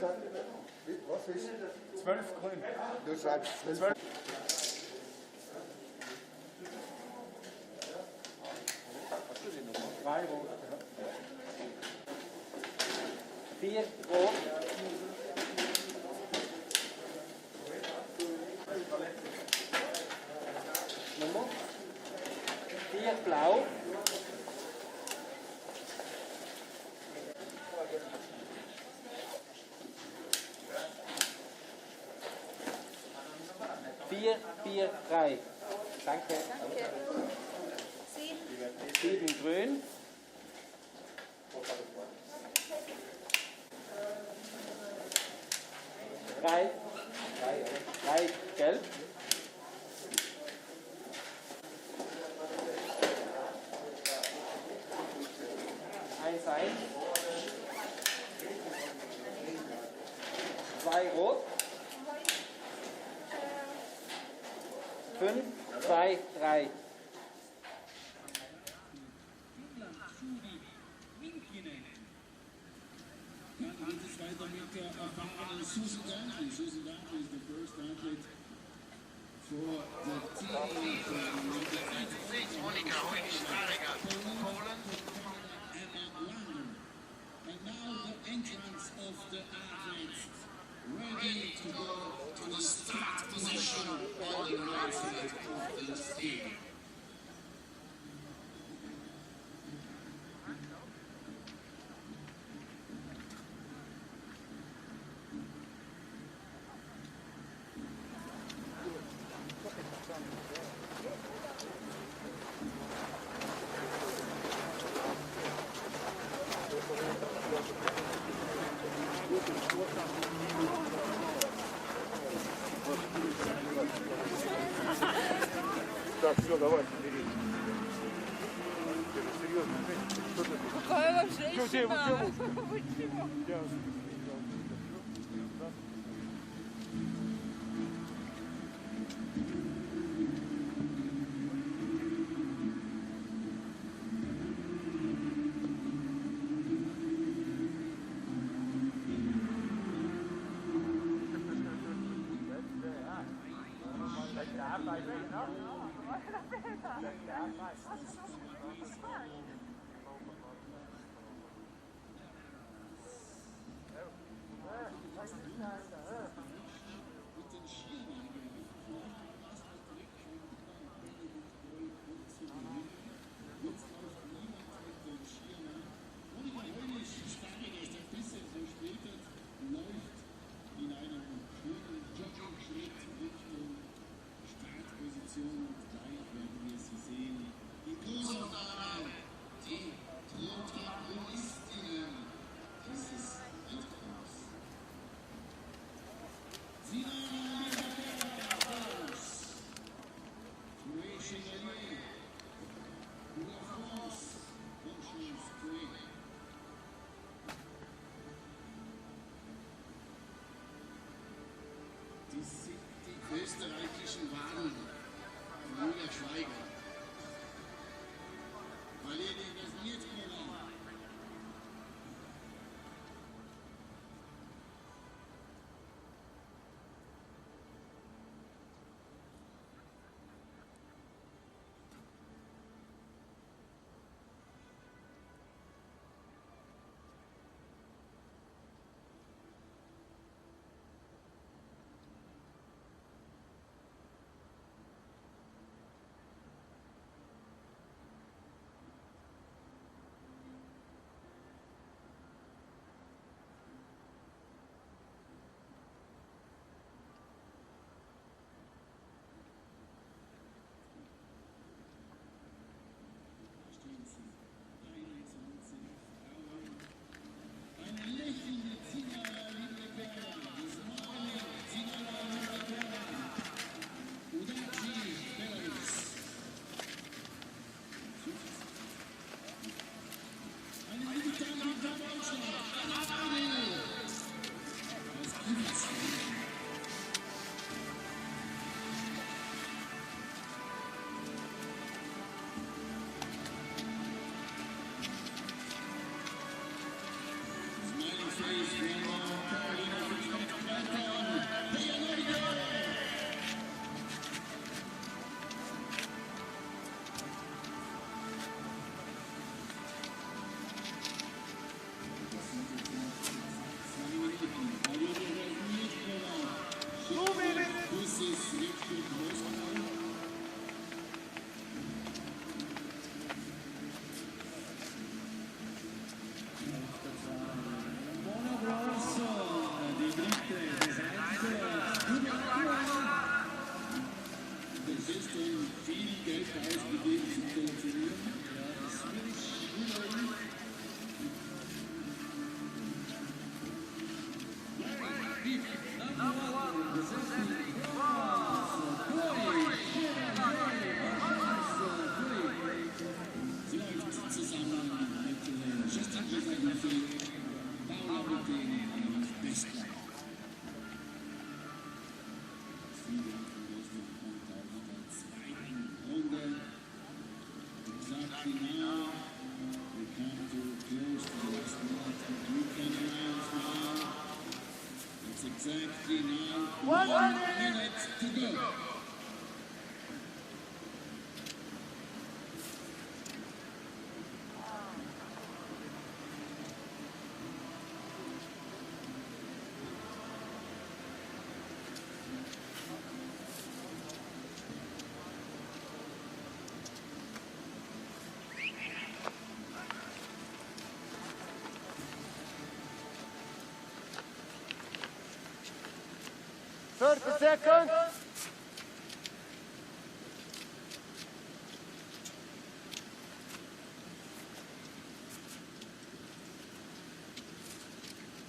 Was ist? 12 grün. Du sagst 12. Drei rot. 4 rot. 4 blau. 4, 4, 3. Danke. Danke. 7 grün. 3 gelb. 1, 2 rot. 5, 2, 3. Dann geht es weiter mit der erfahrenen Susan Dantley. Susan Dantley is the first athlete for the team from Monica Hoyt-Stariger, Poland, Emma Langer. And now the entrance of the athletes ready to go to the start position on the right side of the stadium. Так, все, давай, бери. Серьезно, что ты? Какая вообще Что тебе Почему? Die österreichischen Wagen von Julia Schweiger. Valerie, das sind jetzt den Bestleistung. Runde. Exactly now, we come to close to the last minute of weekend rounds now. It's exactly now 1 minute to go. Seconds.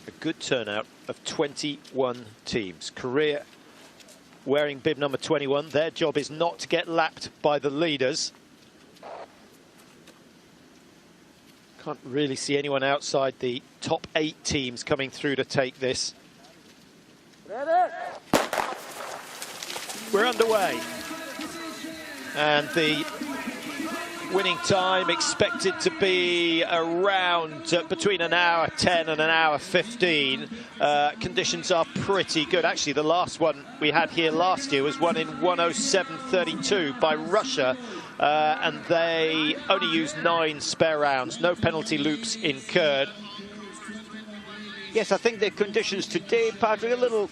A good turnout of 21 teams. Korea wearing bib number 21. Their job is not to get lapped by the leaders. Can't really see anyone outside the top 8 teams coming through to take this. We're underway, and the winning time expected to be around between an hour 10 and an hour 15. Conditions are pretty good. Actually, the last one we had here last year was one in 1:07.32 by Russia, and they only used 9 spare rounds, no penalty loops incurred. Yes, I think the conditions today, Patrick, a little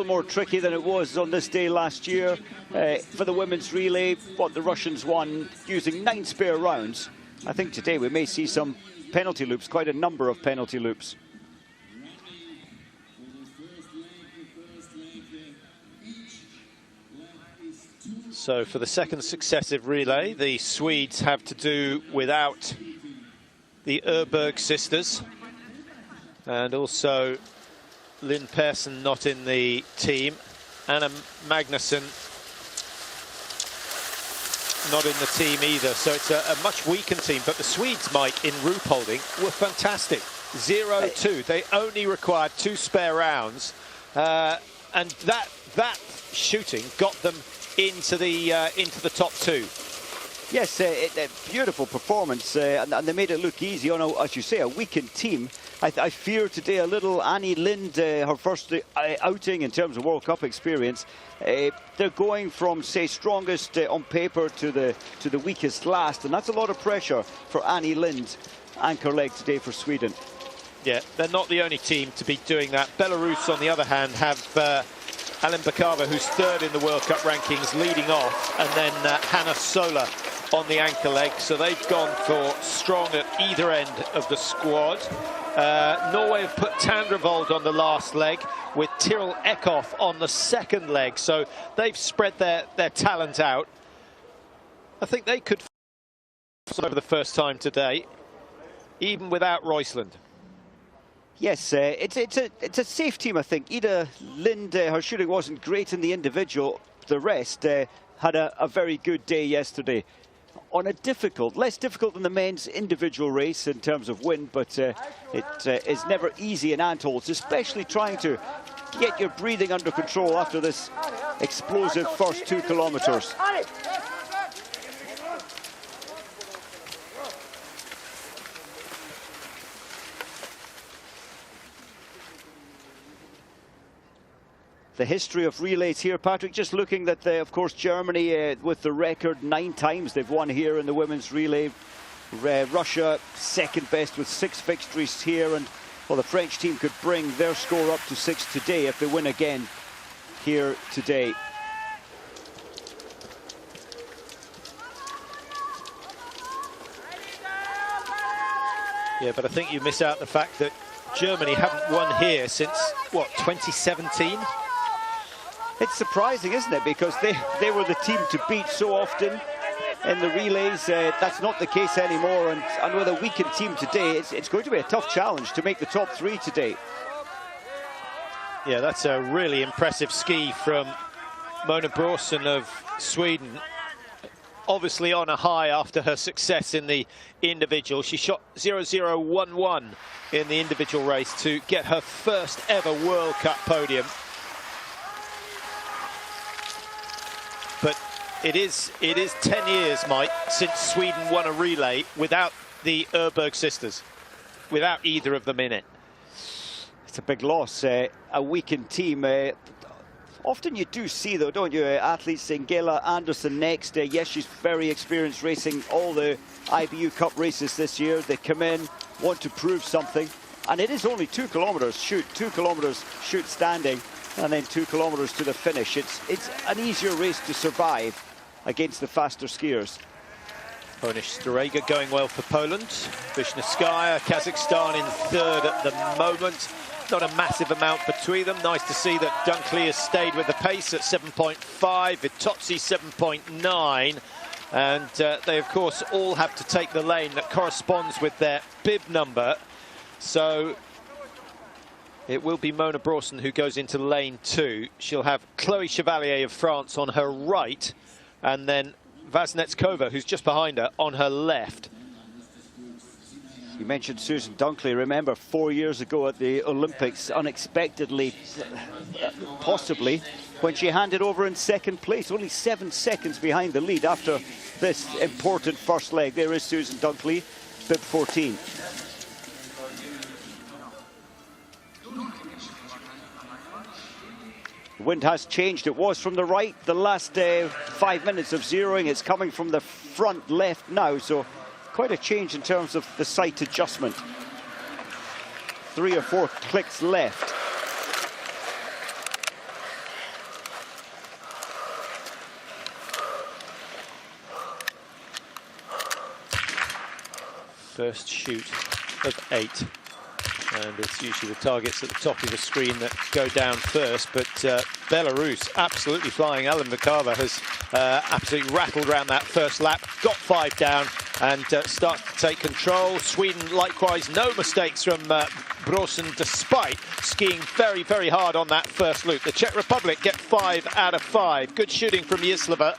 more tricky than it was on this day last year. For the women's relay, what the Russians won using 9 spare rounds. I think today we may see some penalty loops, quite a number of penalty loops. So for the second successive relay, the Swedes have to do without the Öberg sisters. And also Lynn Persson not in the team. Anna Magnusson not in the team either. So it's a much weakened team. But the Swedes, Mike, in Ruhpolding were fantastic. 0-2. They only required 2 spare rounds. And that shooting got them into the top 2. Yes, a beautiful performance. And they made it look easy on, as you say, a weakened team. I fear today a little Annie Lind, her first outing in terms of World Cup experience. They're going from, say, strongest on paper to the weakest last, and that's a lot of pressure for Annie Lind, anchor leg today for Sweden. Yeah, they're not the only team to be doing that. Belarus, on the other hand, have Alin Bakava, who's 3rd in the World Cup rankings, leading off, and then Hanna Sola on the anchor leg. So they've gone for strong at either end of the squad. Norway have put Tandrevold on the last leg with Tyrrell Eckhoff on the second leg. So they've spread their talent out. I think they could over the first time today, even without Roysland. Yes, it's a safe team, I think. Ida Lind, her shooting wasn't great in the individual. The rest had a very good day yesterday. On a less difficult than the men's individual race in terms of wind, but it is never easy in Antholz, especially trying to get your breathing under control after this explosive first 2 kilometers. The history of relays here, Patrick, just looking that, of course, Germany with the record 9 times they've won here in the women's relay. Russia second best with 6 victories here, and well, the French team could bring their score up to 6 today if they win again here today. Yeah, but I think you miss out the fact that Germany haven't won here since, what, 2017? It's surprising, isn't it? Because they were the team to beat so often in the relays. That's not the case anymore. And with a weakened team today, it's going to be a tough challenge to make the top 3 today. Yeah, that's a really impressive ski from Mona Bråsen of Sweden. obviously on a high after her success in the individual. She shot 0.011 in the individual race to get her first ever World Cup podium. But it is 10 years, Mike, since Sweden won a relay without the Öberg sisters, without either of them in it. It's a big loss, a weakened team. Often you do see, though, don't you, athletes, Ingela Anderson next. Yes, she's very experienced, racing all the IBU Cup races this year. They come in, want to prove something, and it is only 2 kilometers shoot, 2 kilometers shoot standing, and then 2 kilometers to the finish. It's an easier race to survive against the faster skiers. Polish Starega going well for Poland. Wisniewskaja, Kazakhstan in third at the moment. Not a massive amount between them. Nice to see that Dunkley has stayed with the pace at 7.5, Vitozzi 7.9. And they, of course, all have to take the lane that corresponds with their bib number. So it will be Mona Brawson who goes into lane 2. She'll have Chloe Chevalier of France on her right, and then Vaznetskova, who's just behind her, on her left. You mentioned Susan Dunkley. Remember, 4 years ago at the Olympics, unexpectedly, possibly, when she handed over in second place, only 7 seconds behind the lead after this important first leg. There is Susan Dunkley, bib 14. The wind has changed. It was from the right the last 5 minutes of zeroing. It's coming from the front left now, so quite a change in terms of the sight adjustment. 3 or 4 clicks left. First shoot of 8. And it's usually the targets at the top of the screen that go down first. But Belarus absolutely flying. Ellen Vakava has absolutely rattled around that first lap, got 5 down and starts to take control. Sweden, likewise, no mistakes from Brawson, despite skiing very, very hard on that first loop. The Czech Republic get 5 out of 5. Good shooting from Jislava.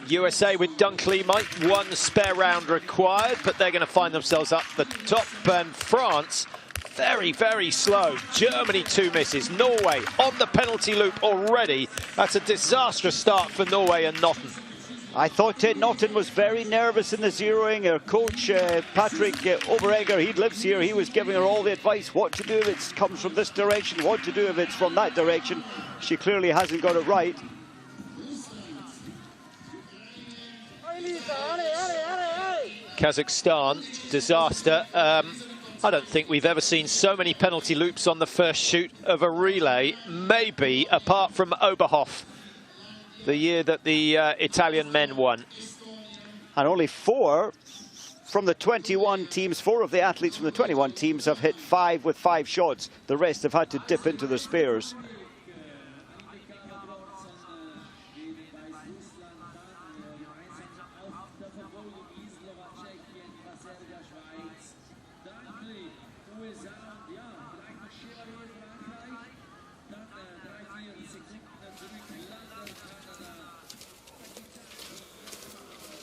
USA with Dunkley, Mike, 1 spare round required, but they're going to find themselves up the top. And France, very, very slow. Germany, 2 misses. Norway on the penalty loop already. That's a disastrous start for Norway and Notten. I thought Notten was very nervous in the zeroing. Her coach, Patrick Overegger, he lives here. He was giving her all the advice, what to do if it comes from this direction, what to do if it's from that direction. She clearly hasn't got it right. Kazakhstan, disaster. I don't think we've ever seen so many penalty loops on the first shoot of a relay, maybe apart from Oberhof, the year that the Italian men won. And only 4 from the 21 teams, 4 of the athletes from the 21 teams have hit 5 with 5 shots. The rest have had to dip into their spares.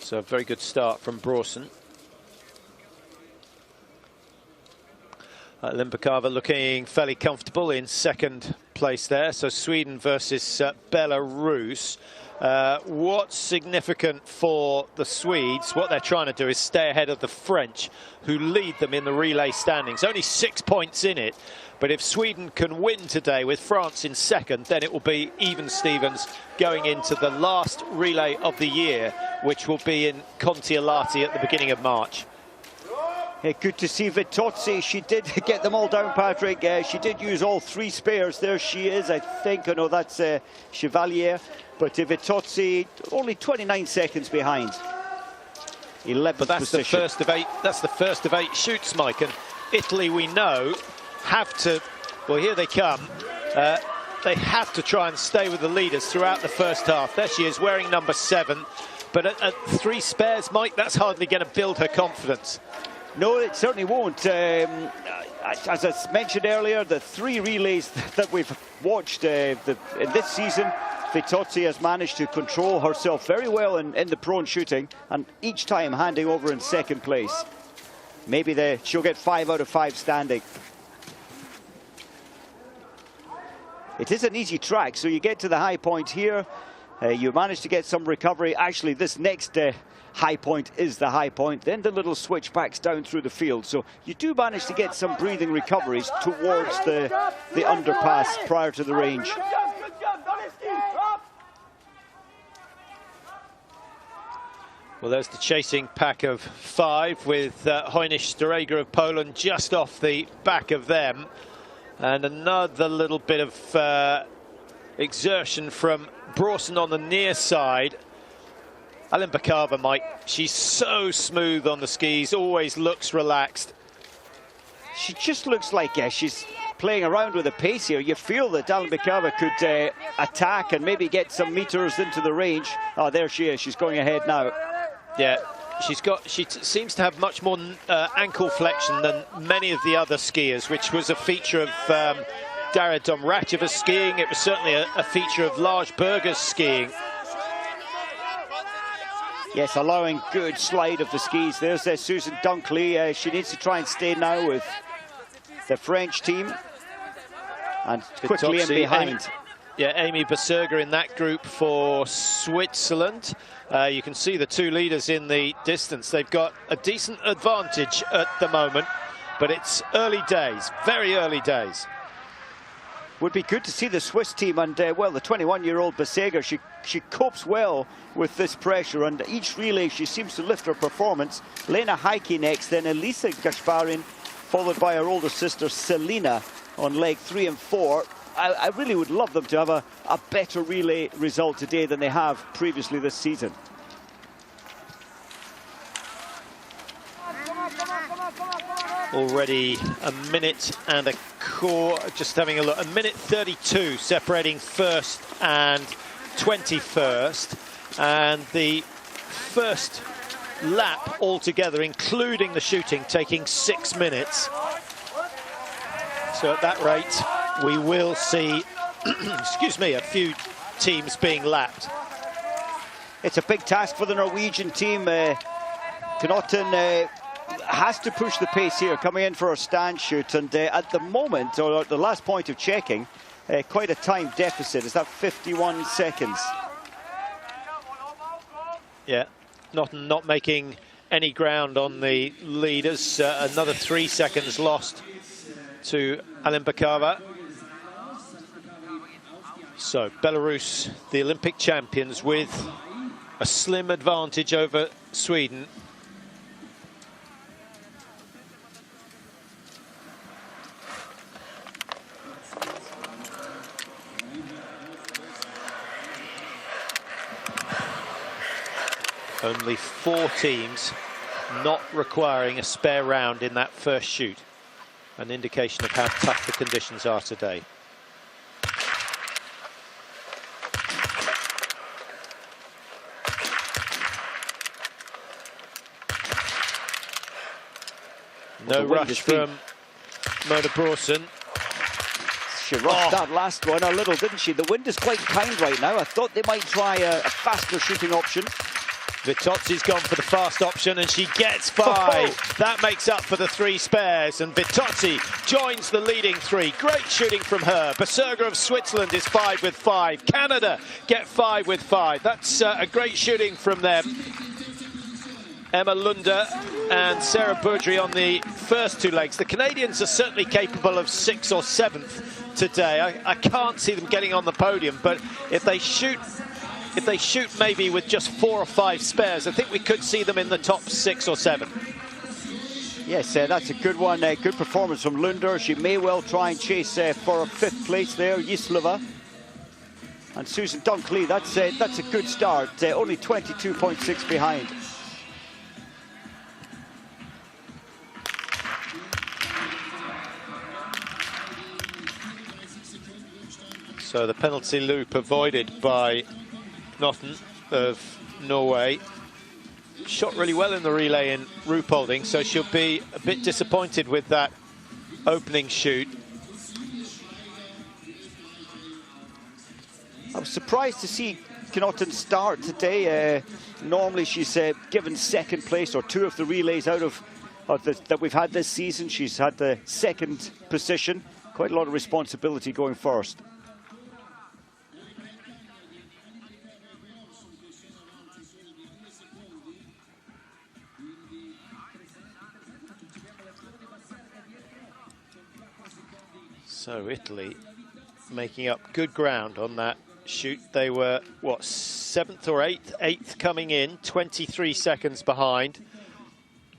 So a very good start from Brawson. Limbakava looking fairly comfortable in second place there. So Sweden versus Belarus. What's significant for the Swedes, what they're trying to do is stay ahead of the French, who lead them in the relay standings. Only 6 points in it. But if Sweden can win today with France in second, then it will be even Stevens going into the last relay of the year, which will be in Kontiolahti at the beginning of March. Hey, good to see Vitozzi. She did get them all down, Patrick. She did use all 3 spares. There she is, I think. I know that's Chevalier. But Vitozzi only 29 seconds behind. 11th But that's position. the first of 8. That's the first of 8 shoots, Mike. And Italy, we know, have to. Well, here they come. They have to try and stay with the leaders throughout the first half. There she is, wearing number 7. But at 3 spares, Mike, that's hardly going to build her confidence. No, it certainly won't. As I mentioned earlier, the 3 relays that we've watched in this season, Vitozzi has managed to control herself very well in the prone shooting, and each time handing over in second place. Maybe she'll get 5 out of 5 standing. It is an easy track, so you get to the high point here. You manage to get some recovery. Actually, this next high point is the high point. Then the little switchbacks down through the field. So you do manage to get some breathing recoveries towards the underpass prior to the range. Well, there's the chasing pack of 5 with Hojnish Stareger of Poland just off the back of them. And another little bit of exertion from Brawson on the near side. Alembakava she's so smooth on the skis, always looks relaxed. She just looks like she's playing around with the pace here. You feel that Alembakava could attack and maybe get some meters into the range. Oh, there she is. She's going ahead now. Yeah, she seems to have much more ankle flexion than many of the other skiers, which was a feature of Dara Domracheva's skiing. It was certainly a feature of Lars Berger's skiing. Yes, allowing good slide of the skis. There's Susan Dunkley. She needs to try and stay now with the French team. And quickly in behind. Amy Beserger in that group for Switzerland. You can see the 2 leaders in the distance. They've got a decent advantage at the moment, but it's early days, very early days. Would be good to see the Swiss team, and well, the 21-year-old Beserger, she copes well with this pressure, and each relay she seems to lift her performance. Lena Heike next, then Elisa Gasparin, followed by her older sister Selina on leg 3 and 4. I really would love them to have a better relay result today than they have previously this season. Already a minute and a quarter, just having a look, a minute 32 separating first and 21st, and the first lap altogether, including the shooting, taking 6 minutes. So at that rate, we will see, excuse me, a few teams being lapped. It's a big task for the Norwegian team. Knotten has to push the pace here, coming in for a stand shoot, and at the moment, or at the last point of checking, quite a time deficit. Is that 51 seconds? Yeah, not making any ground on the leaders. Another 3 seconds lost to Alembakava. So Belarus, the Olympic champions, with a slim advantage over Sweden. Only 4 teams not requiring a spare round in that first shoot. An indication of how tough the conditions are today. No rush from Mona Brawson. She rushed that last one a little, didn't she? The wind is quite kind right now. I thought they might try a faster shooting option. Vitozzi's gone for the fast option, and she gets 5. That makes up for the 3 spares, and Vitozzi joins the leading 3. Great shooting from her. Beserger of Switzerland is 5 with 5. Canada get 5 with 5. That's a great shooting from them. Emma Lunder and Sarah Boudry on the first 2 legs. The Canadians are certainly capable of 6th or 7th today. I can't see them getting on the podium, but if they shoot maybe with just 4 or 5 spares, I think we could see them in the top 6 or 7. Yes, that's a good one. Good performance from Lunder. She may well try and chase for a 5th place there. Yislova and Susan Dunkley. That's a good start. Only 22.6 behind. So the penalty loop avoided by Knotten of Norway. Shot really well in the relay in Ruhpolding, so she'll be a bit disappointed with that opening shoot. I was surprised to see Knotten start today. Normally she's given second place, or 2 of the relays out of that we've had this season. She's had the second position. Quite a lot of responsibility going first. So Italy making up good ground on that shoot. They were, what, 7th or 8th? 8th coming in, 23 seconds behind.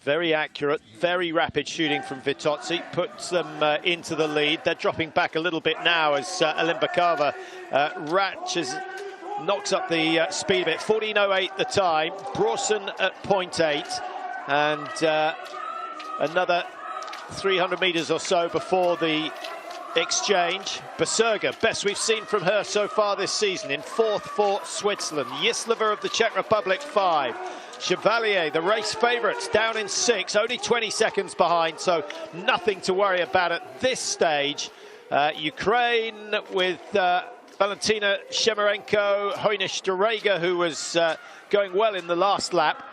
Very accurate, very rapid shooting from Vitozzi, puts them into the lead. They're dropping back a little bit now as Alimbakova knocks up the speed a bit. 14.08 the time, Brawson at 0.8, and another 300 meters or so before the exchange. Berserga, best we've seen from her so far this season, in 4th for Switzerland. Jislova of the Czech Republic, 5. Chevalier, the race favourites, down in 6, only 20 seconds behind, so nothing to worry about at this stage. Ukraine with Valentina Shemerenko, Hojnish Dorega, who was going well in the last lap,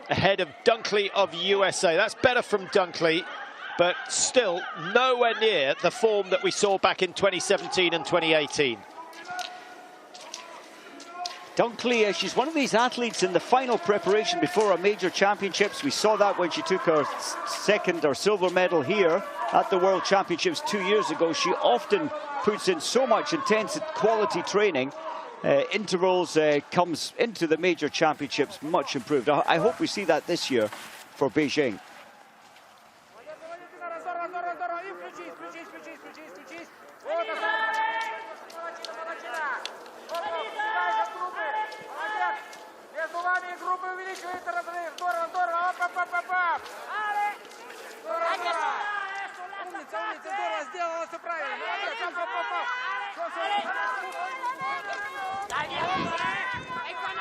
ahead of Dunkley of USA. That's better from Dunkley, but still nowhere near the form that we saw back in 2017 and 2018. Dunkley, she's one of these athletes in the final preparation before our major championships. We saw that when she took her second or silver medal here at the World Championships 2 years ago. She often puts in so much intense quality training. Intervals comes into the major championships much improved. I hope we see that this year for Beijing.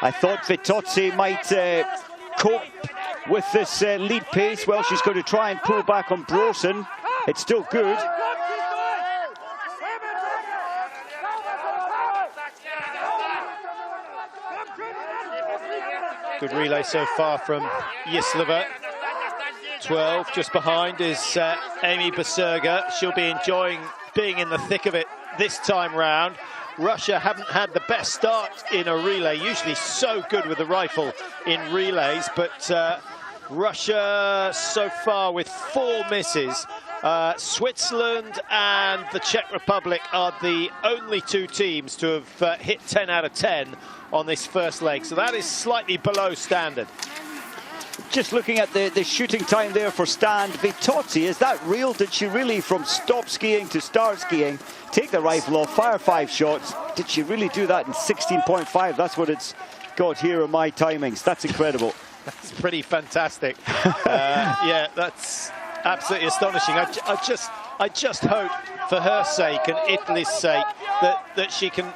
I thought Vitozzi might cope with this lead pace. Well, she's going to try and pull back on Brawson. It's still good. Good relay so far from Jislova. 12, just behind is Amy Berserga. She'll be enjoying being in the thick of it this time round. Russia haven't had the best start in a relay, usually so good with the rifle in relays, but Russia so far with 4 misses. Switzerland and the Czech Republic are the only 2 teams to have hit 10 out of 10 on this first leg, so that is slightly below standard. Just looking at the shooting time there for Stan Vitozzi, is that real? Did she really, from stop skiing to start skiing, take the rifle off, fire 5 shots? Did she really do that in 16.5? That's what it's got here in my timings. That's incredible. That's pretty fantastic. Yeah, that's absolutely astonishing. I just hope, for her sake and Italy's sake, that she can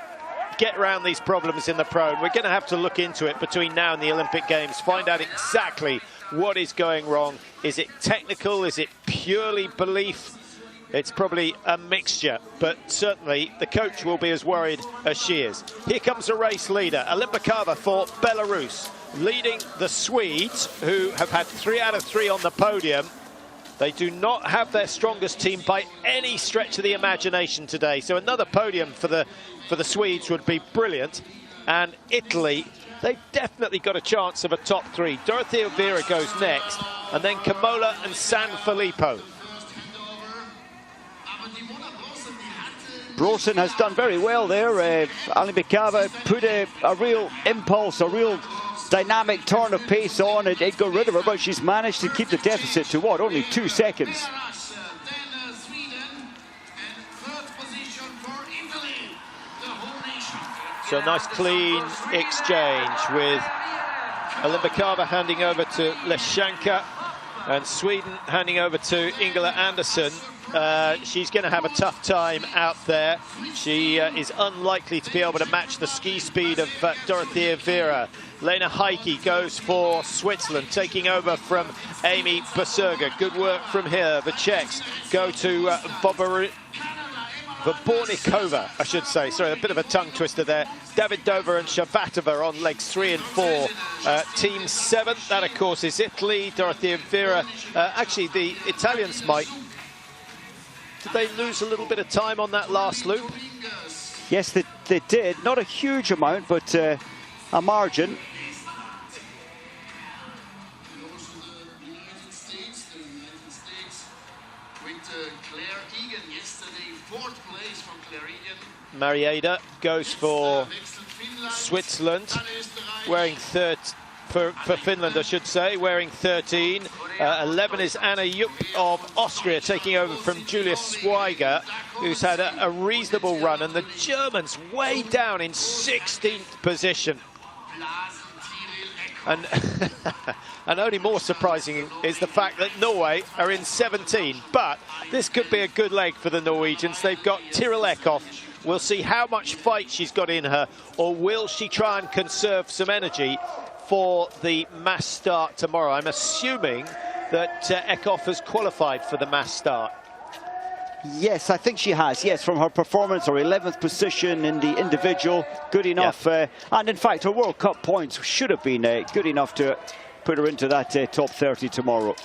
get around these problems in the pro. And we're going to have to look into it between now and the Olympic Games, find out exactly what is going wrong. Is it technical? Is it purely belief? It's probably a mixture, but certainly the coach will be as worried as she is. Here comes a race leader, Alimbakova for Belarus, leading the Swedes, who have had 3 out of 3 on the podium. They do not have their strongest team by any stretch of the imagination today, so another podium for the Swedes would be brilliant. And Italy, they've definitely got a chance of a top 3. Dorothea Vera goes next, and then Kamola and San Filippo. Brawson has done very well there. Alimbakova put a real impulse, a real dynamic turn of pace on. It got rid of her, but she's managed to keep the deficit to what? Only 2 seconds. So nice clean exchange with Alimbakova handing over to Leshanka and Sweden handing over to Ingela Andersson. She's going to have a tough time out there. She is unlikely to be able to match the ski speed of Dorothea Vera. Lena Heike goes for Switzerland, taking over from Amy Berserga. Good work from here. The Czechs go to Vabornikova, I should say. Sorry, a bit of a tongue twister there. Davidova and Shabatova on legs 3 and 4. Team 7, that of course is Italy. Dorothea Vera. Actually, the Italians might. Did they lose a little bit of time on that last loop? Yes, they did. Not a huge amount, but a margin. Marieda goes for Switzerland, wearing for Finland, I should say, wearing 13. 11 is Anna Jupp of Austria, taking over from Julia Schweiger, who's had a reasonable run, and the Germans way down in 16th position. And, and only more surprising is the fact that Norway are in 17. But this could be a good leg for the Norwegians. They've got Tiril Eckhoff. We'll see how much fight she's got in her, or will she try and conserve some energy for the mass start tomorrow. I'm assuming that Eckhoff has qualified for the mass start. Yes, I think she has. Yes, from her performance, her 11th position in the individual, good enough. Yeah. And in fact, her World Cup points should have been good enough to put her into that top 30 tomorrow.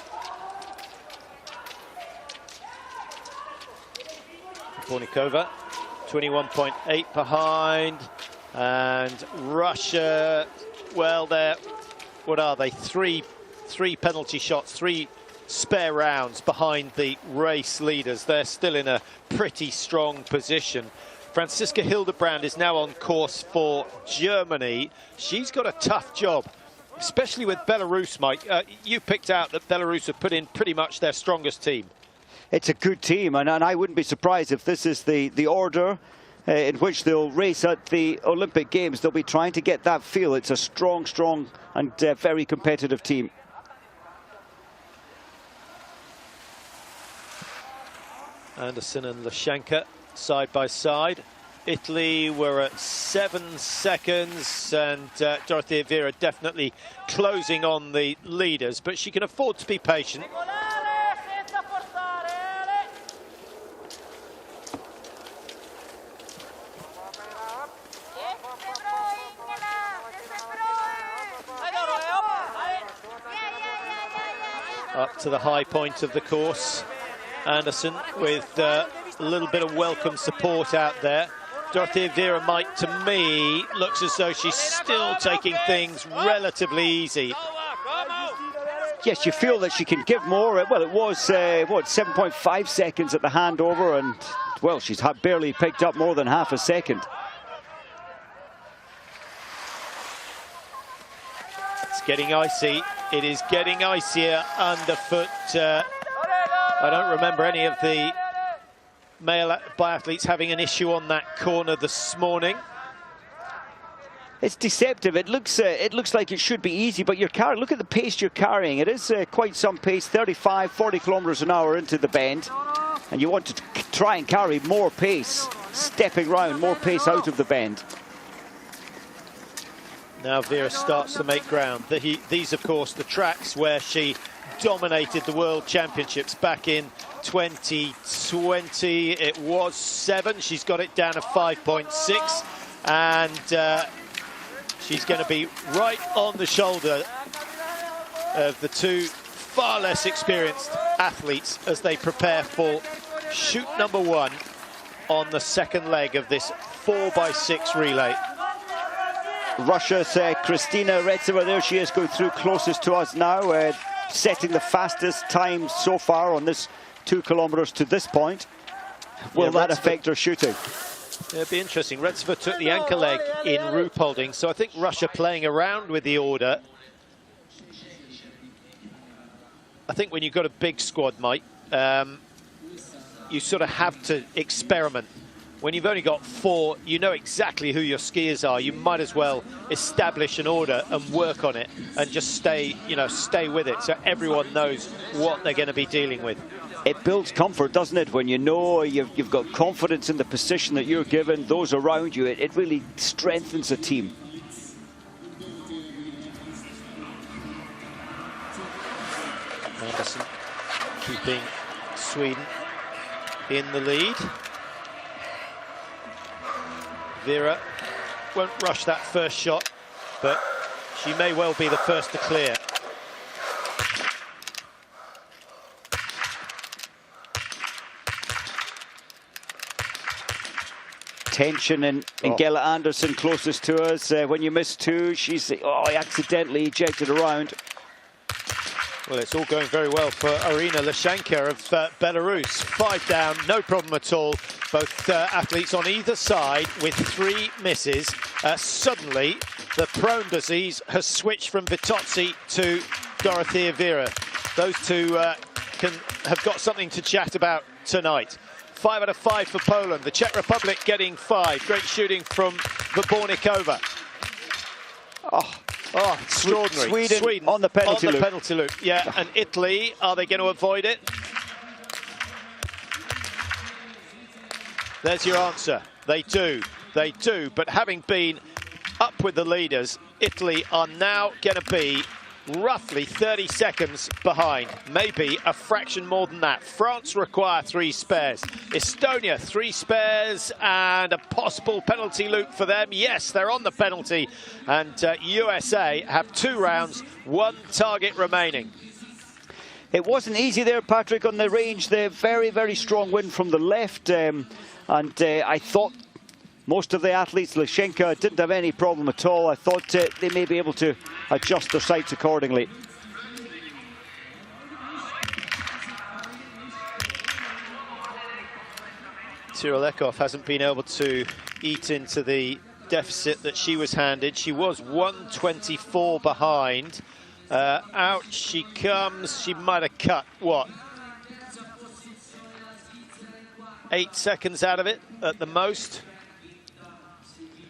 Vabornikova, 21.8 behind, and Russia, well, they're, what are they, three penalty shots, 3 spare rounds behind the race leaders. They're still in a pretty strong position. Franziska Hildebrand is now on course for Germany. She's got a tough job, especially with Belarus, Mike. You picked out that Belarus have put in pretty much their strongest team. It's a good team, and I wouldn't be surprised if this is the order in which they'll race at the Olympic Games. They'll be trying to get that feel. It's a strong and very competitive team. Anderson and Lashenka side by side. Italy were at 7 seconds, and Dorothea Vera definitely closing on the leaders, but she can afford to be patient. Up to the high point of the course. Anderson with a little bit of welcome support out there. Dorothea Vera might, to me, looks as though she's still taking things relatively easy. Yes, you feel that she can give more. Well, it was, what, 7.5 seconds at the handover, and, well, she's barely picked up more than half a second. It's getting icy. It is getting icier underfoot. I don't remember any of the male biathletes having an issue on that corner this morning. It's deceptive. It looks like it should be easy, but look at the pace you're carrying. It is quite some pace, 35, 40 kilometers an hour into the bend, and you want to try and carry more pace, stepping round, more pace out of the bend. Now Vera starts to make ground. These, of course, the tracks where she dominated the World Championships back in 2020. It was 7. She's got it down to 5.6, and she's going to be right on the shoulder of the two far less experienced athletes as they prepare for shoot number 1 on the second leg of this 4x6 relay. Russia's Kristina Retseva, there she is, going through closest to us now, setting the fastest time so far on this 2 kilometers to this point. Will that affect her shooting? It'd be interesting. Retseva took the anchor leg in Ruhpolding, so I think Russia playing around with the order. I think when you've got a big squad, Mike, you sort of have to experiment. When you've only got 4, you know exactly who your skiers are. You might as well establish an order and work on it and just stay with it, so everyone knows what they're going to be dealing with. It builds comfort, doesn't it? When you know you've got confidence in the position that you're given, those around you, it really strengthens a team. Anderson keeping Sweden in the lead. Vera won't rush that first shot, but she may well be the first to clear. Tension in Ingela Andersson closest to us. When you miss two, she's I accidentally ejected around. Well, it's all going very well for Arina Lashenka of Belarus. 5 down, no problem at all. Both athletes on either side with 3 misses. Suddenly, the prone disease has switched from Vitozzi to Dorothea Vera. Those two have got something to chat about tonight. 5 out of 5 for Poland. The Czech Republic getting 5. Great shooting from Vabornikova. Oh, extraordinary. Sweden on the penalty loop. Penalty loop. Yeah, and Italy, are they going to avoid it? There's your answer. They do. They do. But having been up with the leaders, Italy are now going to be roughly 30 seconds behind, maybe a fraction more than that. France require 3 spares. Estonia, 3 spares and a possible penalty loop for them. Yes, they're on the penalty. And USA have 2 rounds, 1 target remaining. It wasn't easy there, Patrick, on the range. The very, very strong wind from the left. I thought most of the athletes, Lashenka, didn't have any problem at all. I thought they may be able to adjust their sights accordingly. Cyril Ekhoff hasn't been able to eat into the deficit that she was handed. She was 124 behind. Out she comes. She might have cut, what, 8 seconds out of it at the most?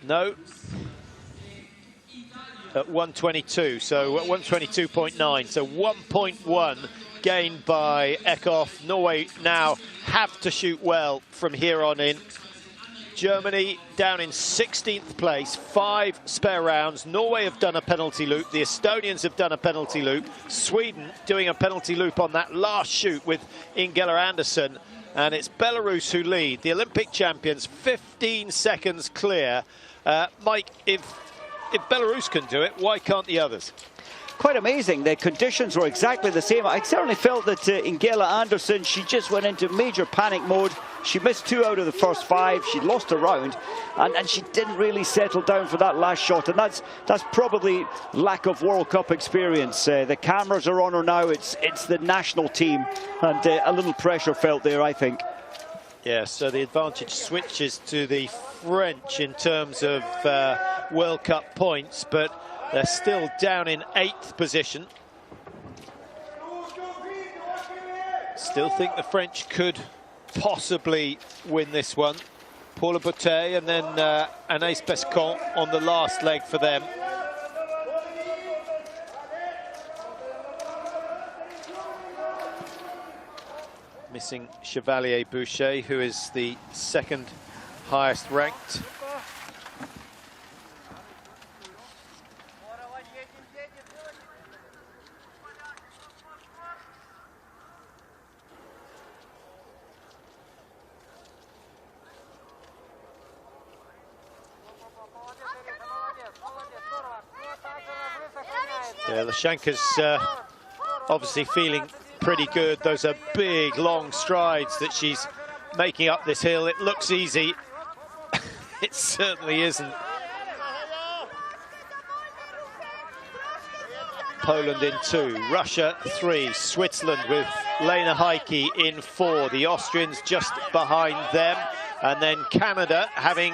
No. At 122, so at 122.9, so 1.1 gained by Ekhoff. Norway now have to shoot well from here on in. Germany down in 16th place, 5 spare rounds. Norway have done a penalty loop. The Estonians have done a penalty loop. Sweden doing a penalty loop on that last shoot with Ingela Andersson. And it's Belarus who lead. The Olympic champions, 15 seconds clear. Mike, if Belarus can do it, why can't the others? Quite amazing. The conditions were exactly the same. I certainly felt that Ingela Andersson, she just went into major panic mode. She missed 2 out of the first 5. She lost a round, and she didn't really settle down for that last shot. And that's probably lack of World Cup experience. The cameras are on her now. It's the national team, and a little pressure felt there, I think. Yeah, so the advantage switches to the French in terms of World Cup points, but they're still down in 8th position. Still think the French could possibly win this one. Paula Boutet and then Anaïs Pescon on the last leg for them. Missing Chevalier Boucher, who is the 2nd highest ranked. Yeah, Lashenka's obviously feeling pretty good. Those are big, long strides that she's making up this hill. It looks easy. It certainly isn't. Poland in 2, Russia 3, Switzerland with Lena Heike in 4. The Austrians just behind them. And then Canada having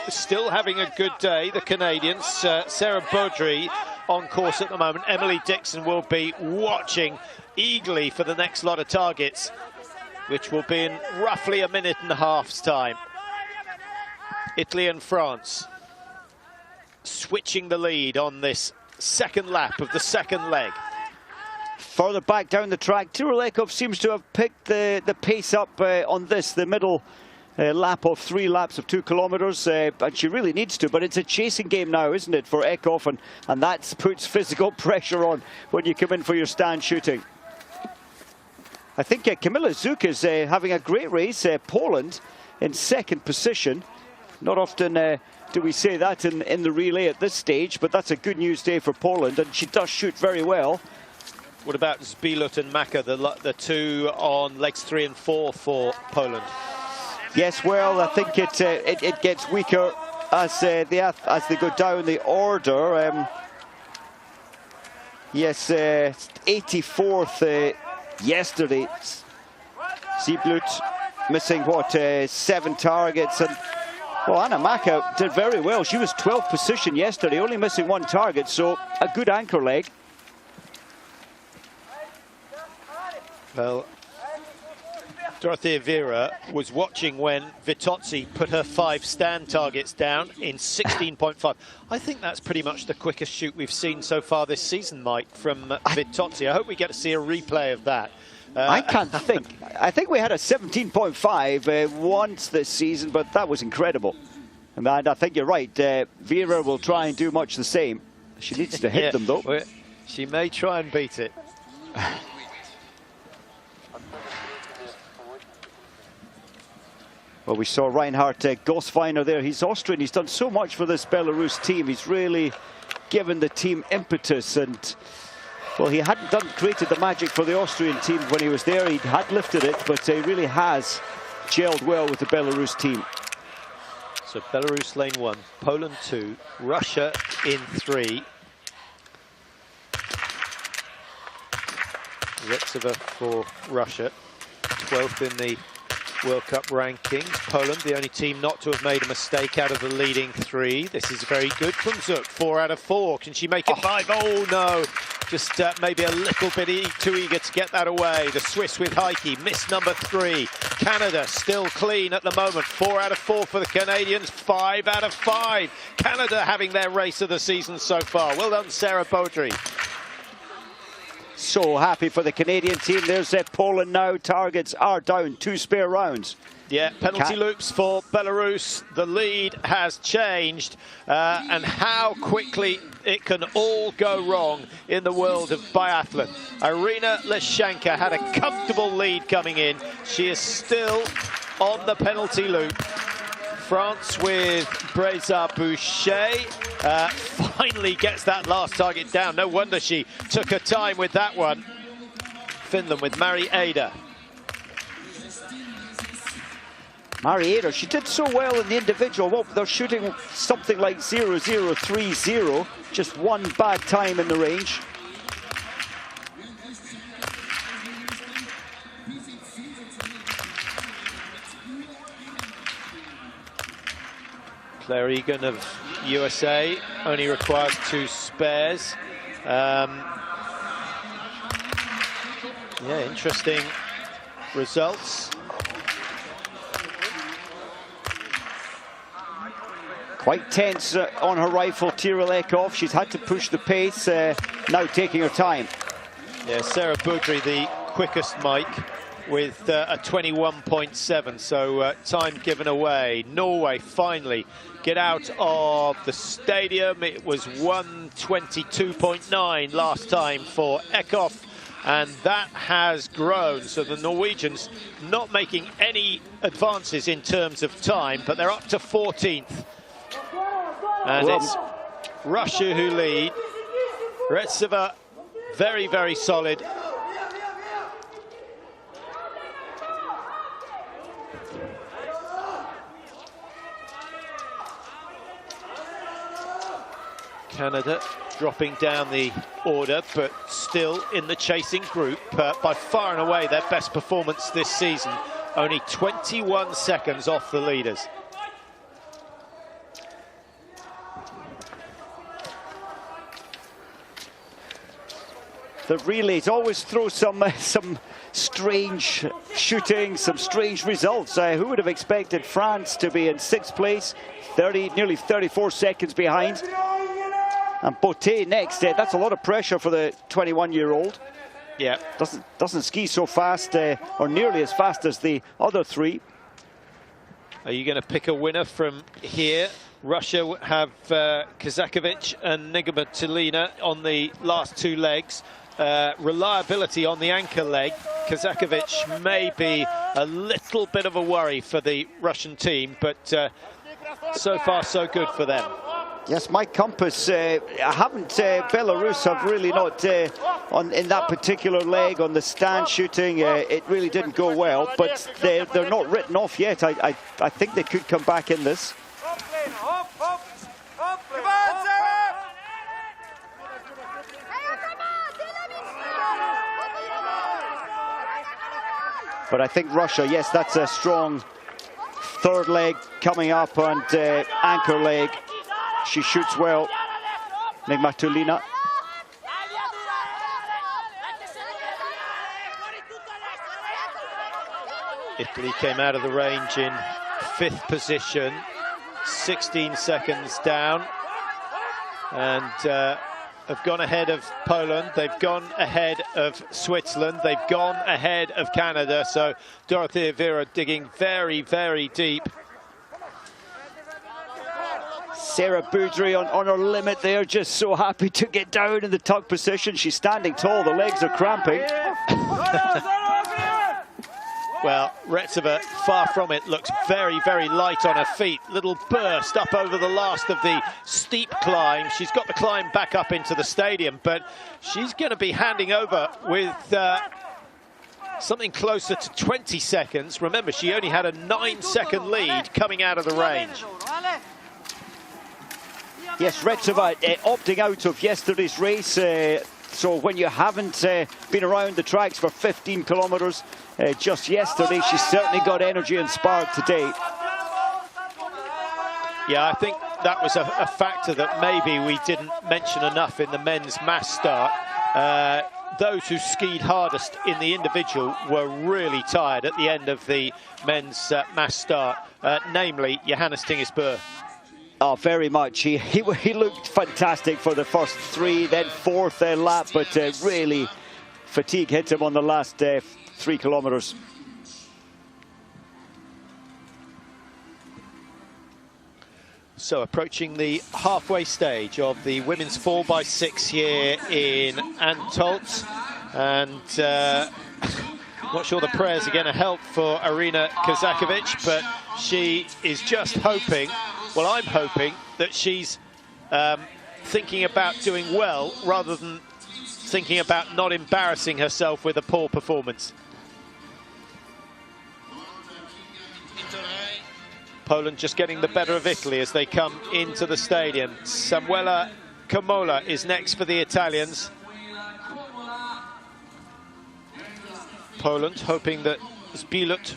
still having a good day. The Canadians, Sarah Baudry on course at the moment. Emily Dixon will be watching eagerly for the next lot of targets, which will be in roughly a minute and a half's time. Italy and France switching the lead on this 2nd lap of the 2nd leg. Further back down the track, Cyril Ekhoff seems to have picked the pace up on this, the middle lap of 3 laps of 2 kilometres, and she really needs to, but it's a chasing game now, isn't it, for Ekhoff, and that puts physical pressure on when you come in for your stand shooting. I think Kamila Zuk is having a great race. Poland in 2nd position. Not often do we say that in the relay at this stage, but that's a good news day for Poland, and she does shoot very well. What about Zbilut and Maka, the two on legs 3 and 4 for Poland? Yes, well, I think it gets weaker as they go down the order. Yes, 84th yesterday. Zbilut missing, what, 7 targets. And well, Anna Maka did very well. She was 12th position yesterday, only missing 1 target, so a good anchor leg. Well, Dorothea Vera was watching when Vitozzi put her 5 stand targets down in 16.5. I think that's pretty much the quickest shoot we've seen so far this season, Mike, from Vitozzi. I hope we get to see a replay of that. I can't think. I think we had a 17.5 once this season, but that was incredible. And I think you're right. Vera will try and do much the same. She needs to hit them, though. Well, she may try and beat it. Well, we saw Reinhard Gosweiner there. He's Austrian. He's done so much for this Belarus team. He's really given the team impetus. And, well, he hadn't created the magic for the Austrian team when he was there. He had lifted it, but he really has gelled well with the Belarus team. So Belarus lane 1, Poland 2, Russia in 3. Retseva for Russia, 12th in the World Cup rankings. Poland, the only team not to have made a mistake out of the leading 3. This is very good from Zuk, 4 out of 4. Can she make it 5? Oh no, just maybe a little bit too eager to get that away. The Swiss with Heike, miss number 3. Canada still clean at the moment, 4 out of 4 for the Canadians, 5 out of 5. Canada having their race of the season so far. Well done, Sarah Baudry. So happy for the Canadian team. There's Poland now. Targets are down, 2 spare rounds. Yeah, penalty loops for Belarus. The lead has changed, and how quickly it can all go wrong in the world of biathlon. Irina Leshenka had a comfortable lead coming in. She is still on the penalty loop. France with Breza Boucher finally gets that last target down. No wonder she took her time with that one. Finland with Mari Ada. Mari Ada, she did so well in the individual. Well, they're shooting something like 0-0-3-0. Just 1 bad time in the range. Claire Egan of USA only requires 2 spares. Yeah, interesting results. Quite tense on her rifle, Tira Lekov. She's had to push the pace, now taking her time. Yeah, Sarah Baudry, the quickest, Mike, with a 21.7, so time given away. Norway finally get out of the stadium. It was 1:22.9 last time for Eckhoff, and that has grown. So the Norwegians not making any advances in terms of time, but they're up to 14th. And it's Russia who lead. Retseva, very, very solid. Canada dropping down the order, but still in the chasing group. By far and away their best performance this season. Only 21 seconds off the leaders. The relays always throw some strange shooting, some strange results. Who would have expected France to be in 6th place, nearly 34 seconds behind? And Botte next. That's a lot of pressure for the 21-year-old. Yeah, doesn't ski so fast, or nearly as fast as the other 3. Are you going to pick a winner from here? Russia have Kazakovic and Nigomatilina on the last 2 legs. Reliability on the anchor leg. Kazakovic may be a little bit of a worry for the Russian team, but so far so good for them. Yes, my compass, Belarus have really not, in that particular leg, on the stand shooting, it really didn't go well, but they're not written off yet. I think they could come back in this. But I think Russia, yes, that's a strong third leg coming up, and anchor leg. She shoots well, Nigmatulina. Italy came out of the range in 5th position, 16 seconds down, and have gone ahead of Poland. They've gone ahead of Switzerland. They've gone ahead of Canada. So Dorothea Vera digging very, very deep. Sarah Boudry on her limit there, just so happy to get down in the tuck position. She's standing tall, the legs are cramping. Well, Retseva, far from it, looks very, very light on her feet. Little burst up over the last of the steep climb. She's got the climb back up into the stadium, but she's going to be handing over with something closer to 20 seconds. Remember, she only had a 9-second lead coming out of the range. Yes, Retseva opting out of yesterday's race. So when you haven't been around the tracks for 15 kilometers just yesterday, she's certainly got energy and spark today. Yeah, I think that was a factor that maybe we didn't mention enough in the men's mass start. Those who skied hardest in the individual were really tired at the end of the men's mass start, namely Johannes Tingesbø. Oh, very much. He looked fantastic for the first 3, then 4th lap, but really fatigue hit him on the last 3 kilometers. So approaching the halfway stage of the women's 4x6 here in Antholz, and not sure the prayers are going to help for Arina Kozakovic, but she is just hoping, well, I'm hoping that she's thinking about doing well rather than thinking about not embarrassing herself with a poor performance. Poland just getting the better of Italy as they come into the stadium. Samuela Comola is next for the Italians. Poland hoping that Zbilut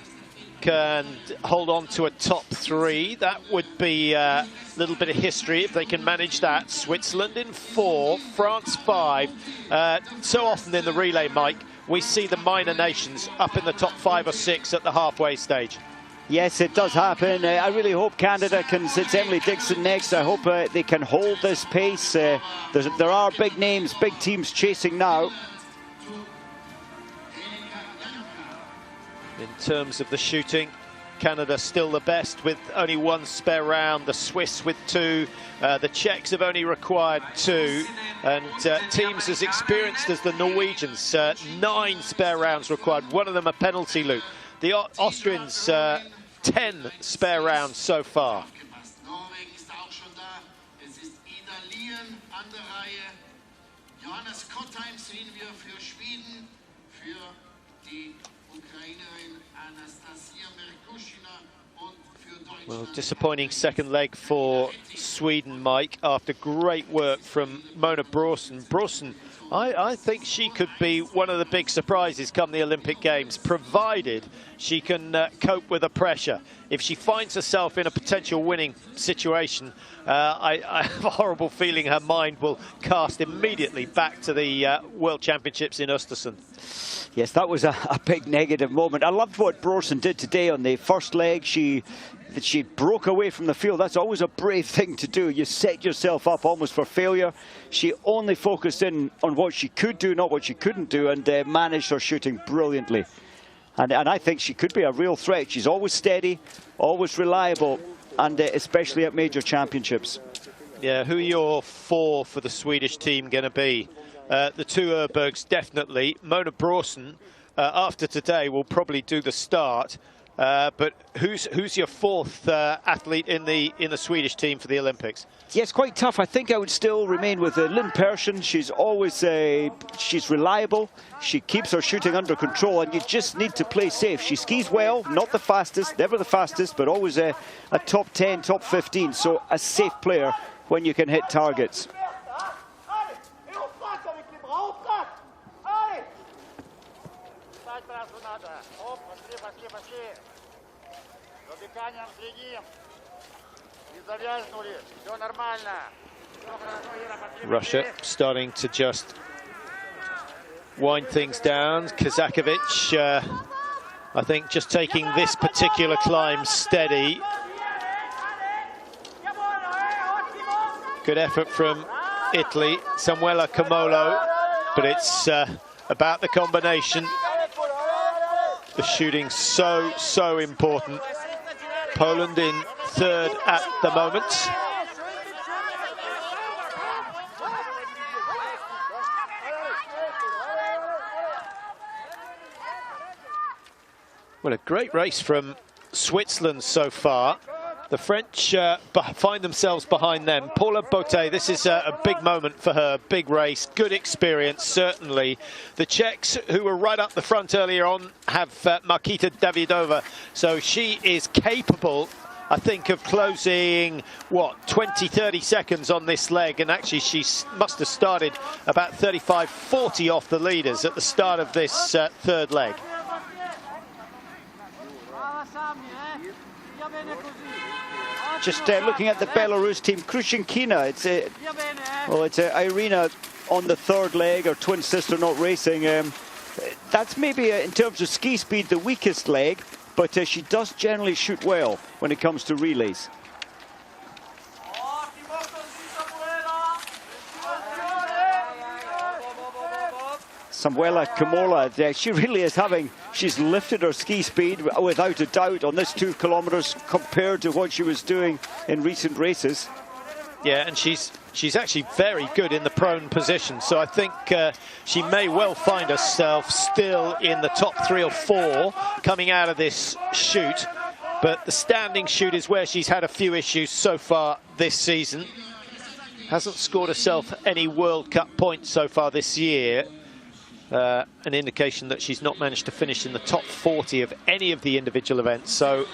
can hold on to a top 3. That would be a little bit of history if they can manage that. Switzerland in 4, France 5. So often in the relay, Mike, we see the minor nations up in the top 5 or 6 at the halfway stage. Yes, it does happen. I really hope Canada can, it's Emily Dixon next, I hope they can hold this pace. There are big names, big teams chasing now. In terms of the shooting, Canada still the best with only 1 spare round, the Swiss with 2, the Czechs have only required 2, and teams as experienced as the Norwegians, 9 spare rounds required, one of them a penalty loop. The Austrians, 10 spare rounds so far. Well, disappointing second leg for Sweden, Mike, after great work from Mona Bråsen. Bråsen, I think she could be one of the big surprises come the Olympic Games, provided she can cope with the pressure. If she finds herself in a potential winning situation, I have a horrible feeling her mind will cast immediately back to the World Championships in Östersund. Yes, that was a big negative moment. I loved what Bråsen did today on the first leg. She broke away from the field. That's always a brave thing to do. You set yourself up almost for failure. She only focused in on what she could do, not what she couldn't do, and managed her shooting brilliantly. And I think she could be a real threat. She's always steady, always reliable, and especially at major championships. Yeah, who are your 4 for the Swedish team going to be? The 2 Öbergs, definitely. Mona Bråsen, after today, will probably do the start. But who's your fourth athlete in the Swedish team for the Olympics? Yeah, it's quite tough. I think I would still remain with Lynn Persson. She's always she's reliable. She keeps her shooting under control, and you just need to play safe. She skis well, not the fastest, never the fastest, but always a top 10, top 15. So a safe player when you can hit targets. Russia starting to just wind things down. Kazakovic, I think, just taking this particular climb steady. Good effort from Italy. Samuela Camolo, but it's about the combination. The shooting so important. Poland in third at the moment. Well, a great race from Switzerland so far. The French find themselves behind them. Paula Botte, this is a big moment for her, big race, good experience, certainly. The Czechs, who were right up the front earlier on, have Markita Davidova, so she is capable, I think, of closing, what, 20, 30 seconds on this leg, and actually she must have started about 35, 40 off the leaders at the start of this third leg. Just looking at the Belarus team, Krushenkina, it's Irina on the third leg, her twin sister not racing. That's maybe, in terms of ski speed, the weakest leg, but she does generally shoot well when it comes to relays. Samuela Camolo, she really is she's lifted her ski speed without a doubt on this 2 kilometers compared to what she was doing in recent races. Yeah, and she's actually very good in the prone position, so I think she may well find herself still in the top 3 or 4 coming out of this shoot. But the standing shoot is where she's had a few issues so far this season. Hasn't scored herself any World Cup points so far this year. An indication that she's not managed to finish in the top 40 of any of the individual events, so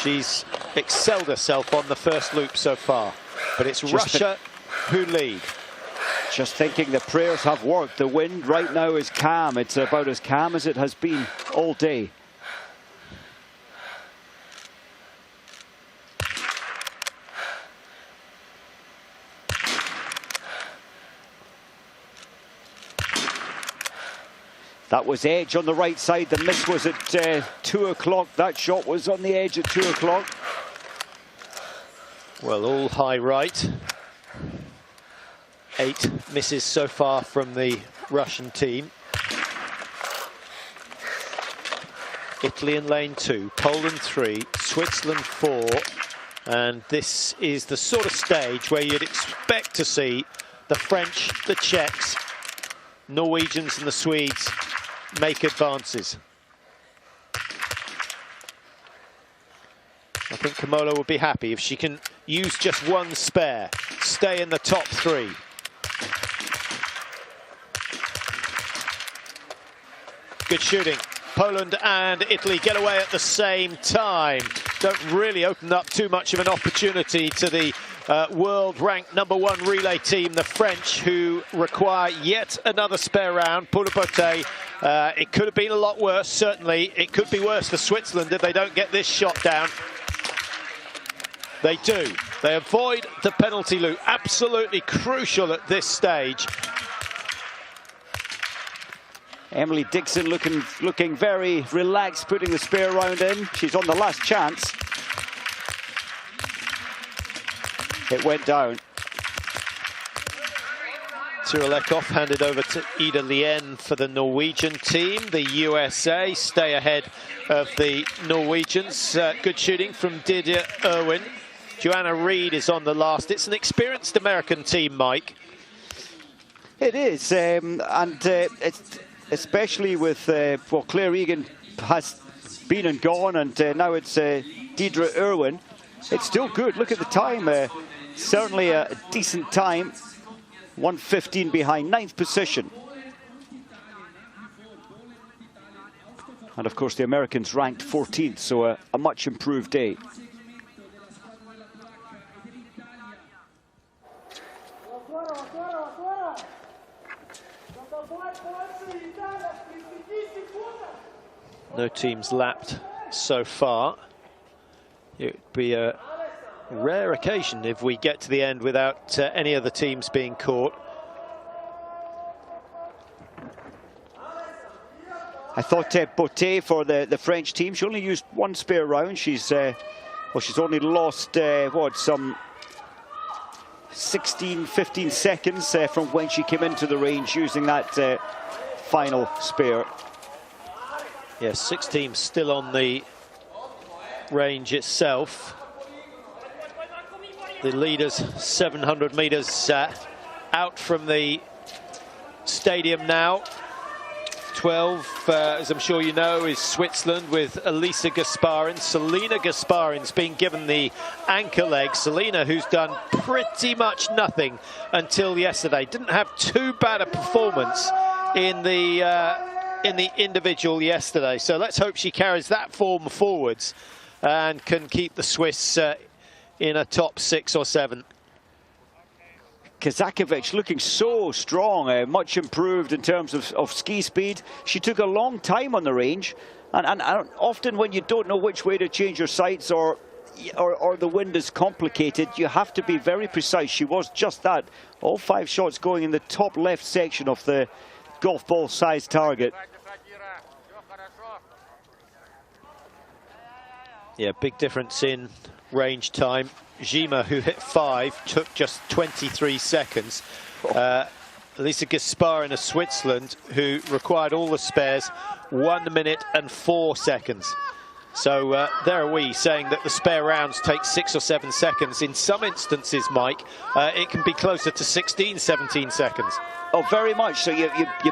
she's excelled herself on the first loop so far. But it's Russia who lead. Just thinking the prayers have worked. The wind right now is calm. It's about as calm as it has been all day. That was edge on the right side. The miss was at 2 o'clock. That shot was on the edge at 2 o'clock. Well, all high right. 8 misses so far from the Russian team. Italy in lane 2, Poland 3, Switzerland 4. And this is the sort of stage where you'd expect to see the French, the Czechs, Norwegians and the Swedes make advances. I think Camolo will be happy if she can use just one spare, stay in the top 3. Good shooting. Poland and Italy get away at the same time. Don't really open up too much of an opportunity to the world ranked #1 relay team, the French, who require yet another spare round. Paula Botte, it could have been a lot worse, certainly. It could be worse for Switzerland if they don't get this shot down. They do. They avoid the penalty loop. Absolutely crucial at this stage. Emily Dixon looking very relaxed, putting the spare round in. She's on the last chance. It went down. Tyrolekov handed over to Ida Lien for the Norwegian team. The USA stay ahead of the Norwegians. Good shooting from Didier Irwin. Joanna Reid is on the last. It's an experienced American team, Mike. It is, and it's especially with Claire Egan has been and gone, and now it's Deidre Irwin. It's still good. Look at the time. Certainly a decent time. 1:15 behind, 9th position. And of course the Americans ranked 14th, so a much improved day. No teams lapped so far. It would be a rare occasion if we get to the end without any other teams being caught. I thought Botte for the French team, she only used one spare round. She's only lost some 15 seconds from when she came into the range using that final spare. Yes, 6 teams still on the range itself. The leaders 700 meters out from the stadium now. 12, as I'm sure you know, is Switzerland with Elisa Gasparin. Selena Gasparin's been given the anchor leg. Selena, who's done pretty much nothing until yesterday, didn't have too bad a performance in the individual yesterday. So let's hope she carries that form forwards and can keep the Swiss in a top 6 or 7. Kazakovic looking so strong, much improved in terms of ski speed. She took a long time on the range, and often when you don't know which way to change your sights or the wind is complicated, you have to be very precise. She was just that. All 5 shots going in the top left section of the golf ball size target. Yeah, big difference in range time. Zima, who hit 5, took just 23 seconds. Elisa Gasparin of Switzerland, who required all the spares, 1 minute and 4 seconds. So there are we saying that the spare rounds take 6 or 7 seconds. In some instances, Mike, it can be closer to 16, 17 seconds. Oh, very much. So you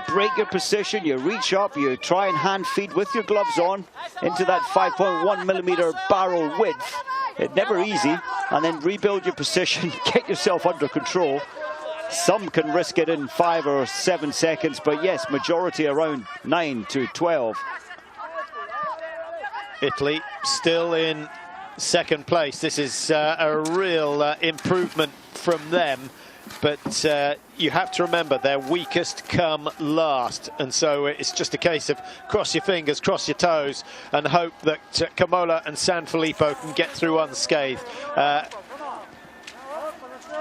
break your position, you reach up, you try and hand feed with your gloves on into that 5.1 millimeter barrel width. It's never easy. And then rebuild your position, get yourself under control. Some can risk it in 5 or 7 seconds, but yes, majority around 9 to 12. Italy still in 2nd place. This is a real improvement from them. But you have to remember their weakest come last, and so it's just a case of cross your fingers, cross your toes, and hope that Camola and Sanfilippo can get through unscathed.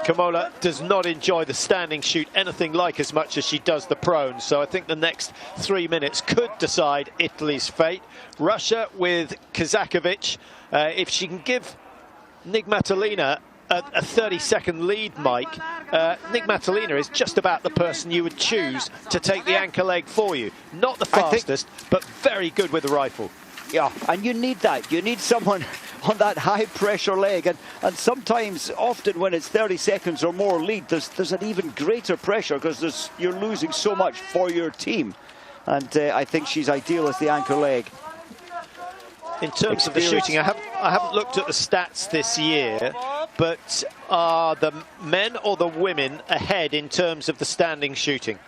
Camola does not enjoy the standing shoot anything like as much as she does the prone, so I think the next 3 minutes could decide Italy's fate. Russia with Kazakovic, if she can give Nigmatalina a 30-second lead, Mike, Nigmatalina is just about the person you would choose to take the anchor leg for you. Not the fastest, but very good with the rifle. Yeah, and you need that. You need someone on that high-pressure leg. And sometimes, often when it's 30 seconds or more lead, there's an even greater pressure because you're losing so much for your team. And I think she's ideal as the anchor leg. In terms of the shooting, I haven't looked at the stats this year, but are the men or the women ahead in terms of the standing shooting?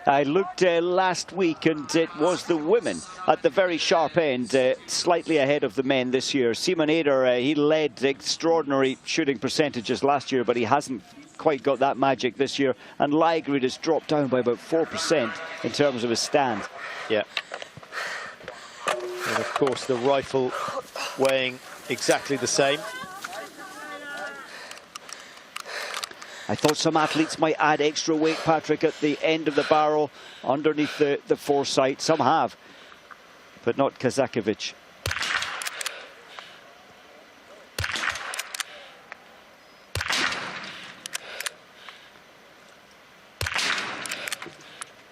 I looked last week, and it was the women at the very sharp end, slightly ahead of the men this year. Simon Eder, he led extraordinary shooting percentages last year, but he hasn't quite got that magic this year. And Lygrid has dropped down by about 4% in terms of his stand. Yeah. And of course the rifle weighing exactly the same. I thought some athletes might add extra weight, Patrick, at the end of the barrel underneath the foresight. Some have, but not Kazakovic.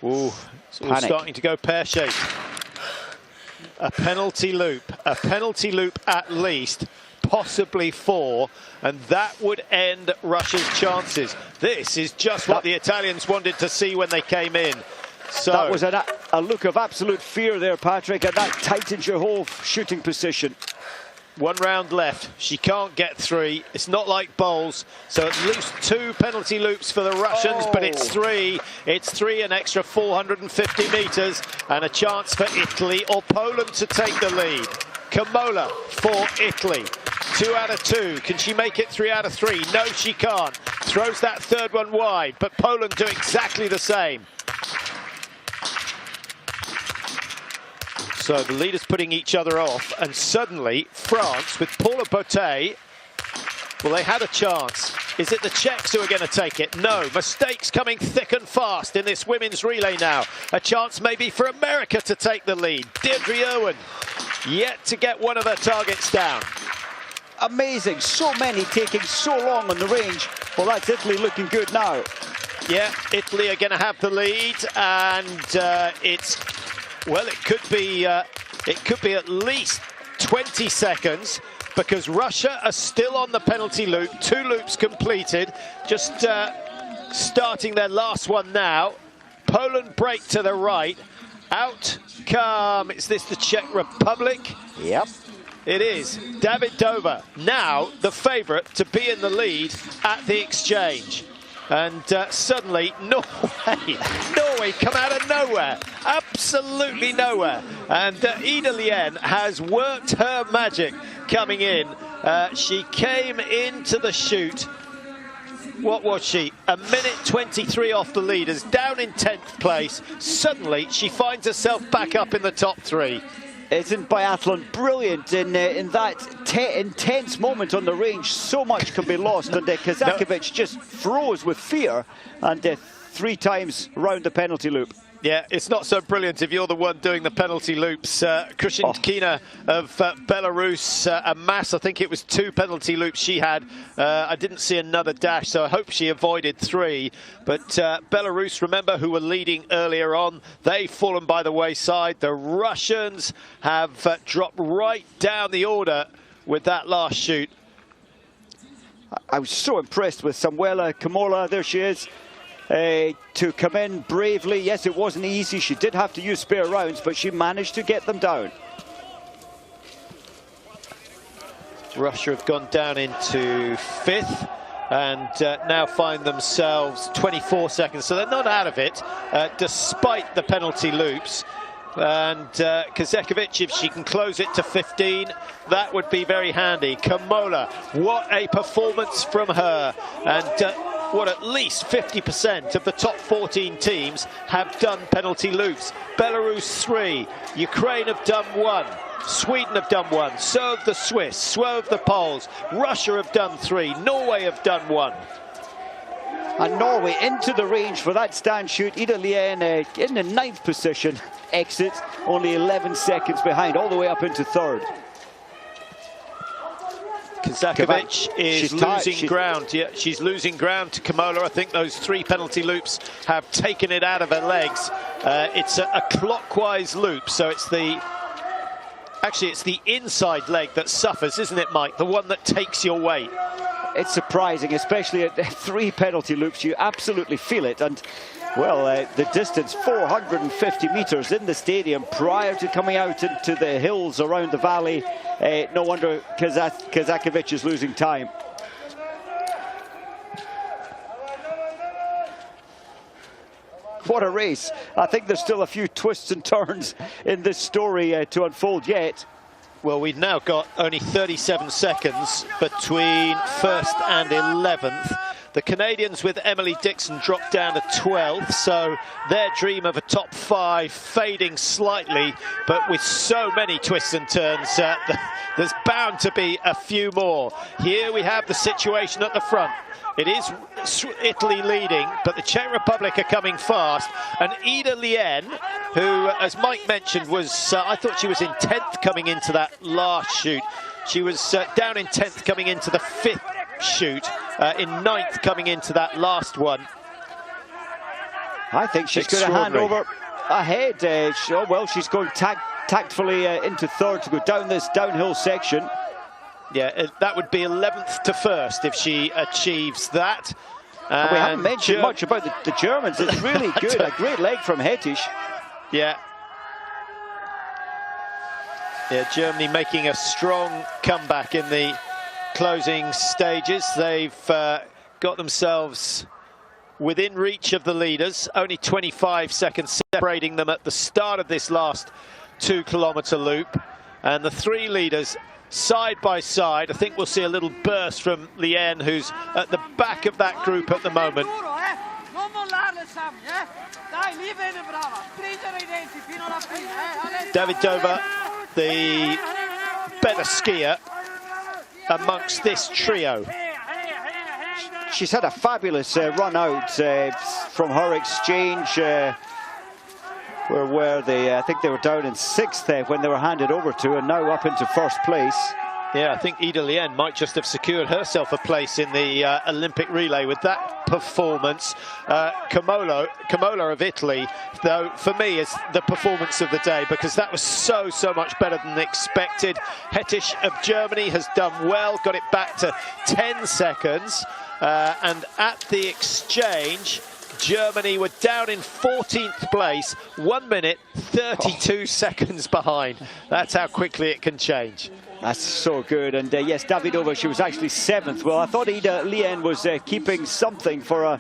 Ooh, it's all starting to go pear-shaped. A penalty loop at least, possibly 4, and that would end Russia's chances. This is just what the Italians wanted to see when they came in. So that was a look of absolute fear there, Patrick, and that tightens your whole shooting position. 1 round left. She can't get 3. It's not like bowls, so at least 2 penalty loops for the Russians, but it's 3. It's 3, an extra 450 meters, and a chance for Italy or Poland to take the lead. Kamola for Italy. 2 out of 2. Can she make it 3 out of 3? No, she can't. Throws that third one wide, but Poland do exactly the same. So the leaders putting each other off, and suddenly France with Paula Botte, well, they had a chance. Is it the Czechs who are going to take it? No. Mistakes coming thick and fast in this women's relay now. A chance maybe for America to take the lead. Deirdre Irwin yet to get one of her targets down. Amazing. So many taking so long on the range. Well, that's Italy looking good now. Yeah, Italy are going to have the lead, and it's... Well, it could be at least 20 seconds, because Russia are still on the penalty loop. 2 loops completed, just starting their last one now. Poland break to the right. Out come, is this the Czech Republic? Yep. It is. Davidova, now the favourite to be in the lead at the exchange. And suddenly, Norway come out of nowhere, absolutely nowhere. And Ida Lien has worked her magic coming in. She came into the shoot. What was she? 1:23 off the leaders, down in 10th place. Suddenly, she finds herself back up in the top 3. Isn't biathlon brilliant in that intense moment on the range? So much can be lost, and Kazakovic just froze with fear, and 3 times round the penalty loop. Yeah, it's not so brilliant if you're the one doing the penalty loops. Krushenkina of Belarus, a mass, I think it was 2 penalty loops she had. I didn't see another dash, so I hope she avoided 3. But Belarus, remember, who were leading earlier on, they've fallen by the wayside. The Russians have dropped right down the order with that last shoot. I was so impressed with Samuela Kamola. There she is. To come in bravely. Yes, it wasn't easy. She did have to use spare rounds, but she managed to get them down. Russia have gone down into 5th and now find themselves 24 seconds. So they're not out of it, despite the penalty loops. And Kazakovic, if she can close it to 15, that would be very handy. Kamola, what a performance from her. And what, at least 50% of the top 14 teams have done penalty loops. Belarus 3, Ukraine have done 1, Sweden have done 1, so have the Swiss, so have the Poles, Russia have done 3, Norway have done 1. And Norway into the range for that stand shoot. Ida Lien in the 9th position, exits only 11 seconds behind, all the way up into 3rd. Kazakovic is losing ground. Yeah, she's losing ground to Kamola. I think those 3 penalty loops have taken it out of her legs. It's a clockwise loop, so it's the inside leg that suffers, isn't it, Mike? The one that takes your weight. It's surprising, especially at 3 penalty loops. You absolutely feel it. And well, the distance, 450 meters in the stadium prior to coming out into the hills around the valley. No wonder Kazakovic is losing time. What a race. I think there's still a few twists and turns in this story to unfold yet. Well, we've now got only 37 seconds between 1st and 11th. The Canadians with Emily Dixon dropped down to 12th, so their dream of a top 5 fading slightly, but with so many twists and turns, there's bound to be a few more. Here we have the situation at the front. It is Italy leading, but the Czech Republic are coming fast. And Ida Lien, who, as Mike mentioned, was, I thought she was in 10th coming into that last shoot. She was down in 10th coming into the 5th shoot, in 9th coming into that last one. I think she's going to hand over ahead. Well, she's going tactfully into 3rd to go down this downhill section. Yeah, that would be 11th to 1st if she achieves that. And we haven't mentioned much about the Germans. It's really good. A great leg from Hettich. Yeah. Yeah, Germany making a strong comeback in the closing stages. They've got themselves within reach of the leaders, only 25 seconds separating them at the start of this last 2-kilometre loop. And the three leaders side by side. I think we'll see a little burst from Lien, who's at the back of that group at the moment. Davidova, the better skier amongst this trio. She's had a fabulous run out from her exchange. Where were they? I think they were down in 6th when they were handed over to, and now up into 1st place. Yeah, I think Ida Lien might just have secured herself a place in the Olympic relay with that performance. Camola of Italy, though, for me, is the performance of the day, because that was so much better than expected. Hettich of Germany has done well, got it back to 10 seconds. And at the exchange, Germany were down in 14th place, 1 minute 32 seconds behind. That's how quickly it can change. That's so good. And yes, Davidova, she was actually 7th. Well, I thought Ida Lien was keeping something for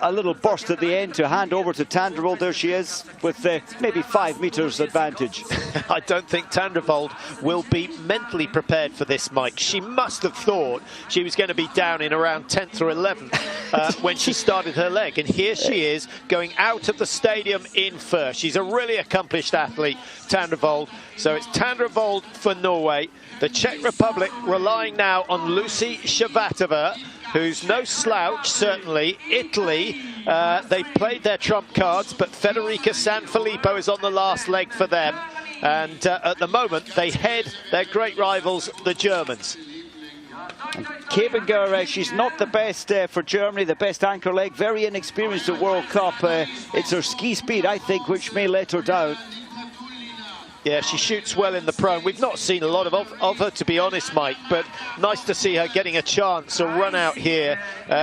a little burst at the end to hand over to Tandrevold. There she is with maybe 5 meters advantage. I don't think Tandrevold will be mentally prepared for this, Mike. She must have thought she was going to be down in around 10th or 11th when she started her leg. And here she is going out of the stadium in first. She's a really accomplished athlete, Tandrevold. So it's Tandrevold for Norway. The Czech Republic relying now on Lucy Shvatova, who's no slouch, certainly. Italy, they played their trump cards, but Federica Sanfilippo is on the last leg for them. And at the moment, they head their great rivals, the Germans. Kebinger, she's not the best for Germany, the best anchor leg, very inexperienced at World Cup. It's her ski speed, I think, which may let her down. Yeah, she shoots well in the prone. We've not seen a lot of her, to be honest, Mike, but nice to see her getting a chance, a run out here.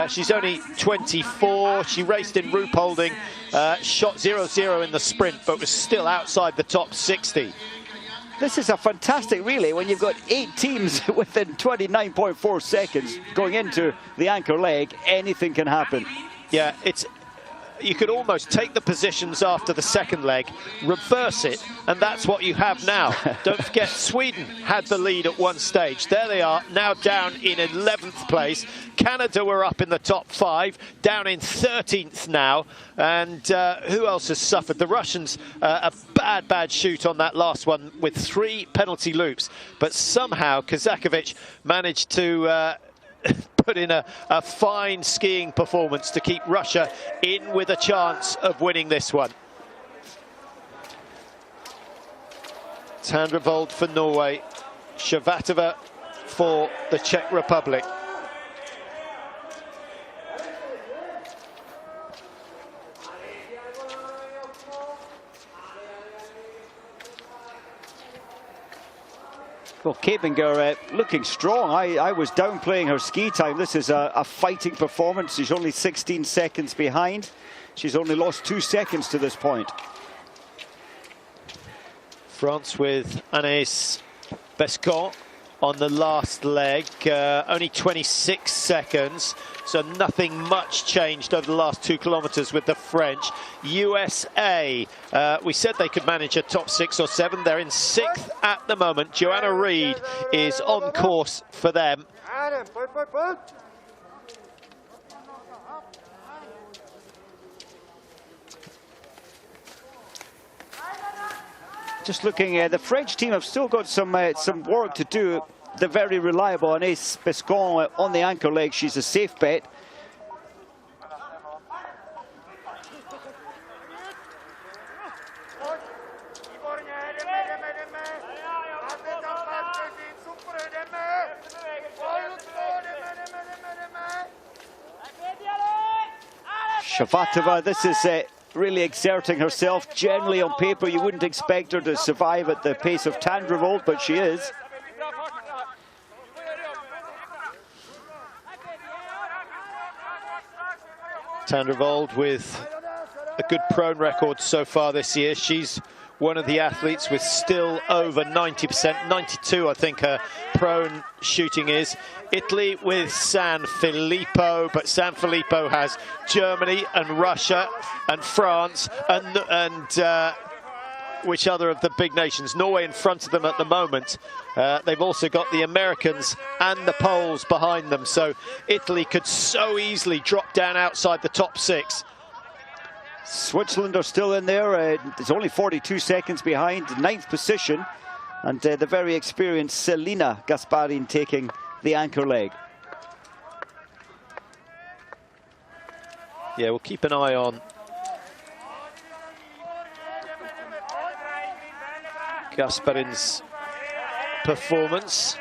She's only 24. She raced in Ruhpolding, shot 0-0 in the sprint, but was still outside the top 60. This is a fantastic relay when you've got 8 teams within 29.4 seconds going into the anchor leg. Anything can happen. Yeah, you could almost take the positions after the second leg, reverse it, and that's what you have now. Don't forget, Sweden had the lead at one stage. There they are, now down in 11th place. Canada were up in the top 5, down in 13th now. And who else has suffered? The Russians, a bad shoot on that last one with 3 penalty loops. But somehow Kazakovic managed to put in a fine skiing performance to keep Russia in with a chance of winning this one. Tandrevold for Norway, Shvatova for the Czech Republic. Well, Kebinger looking strong. I was downplaying her ski time. This is a fighting performance. She's only 16 seconds behind. She's only lost 2 seconds to this point. France with Anaïs Bescon on the last leg, only 26 seconds, so nothing much changed over the last 2 kilometers with the French. USA, we said they could manage a top 6 or 7. They're in 6th at the moment. Joanna Reid is on course for them. Just looking, the French team have still got some work to do. They're very reliable. Anaïs Bescon on the anchor leg, she's a safe bet. Shvatova, this is really exerting herself. Generally, on paper, you wouldn't expect her to survive at the pace of Tandrevold, but she is. Tandrevold with a good prone record so far this year. She's one of the athletes with still over 90%, 92 I think her prone shooting is. Italy with San Filippo, but San Filippo has Germany and Russia and France and which other of the big nations? Norway in front of them at the moment. They've also got the Americans and the Poles behind them, so Italy could so easily drop down outside the top 6. Switzerland are still in there. It's only 42 seconds behind, 9th position, and the very experienced Selina Gasparin taking the anchor leg. Yeah, we'll keep an eye on Gasparin's performance.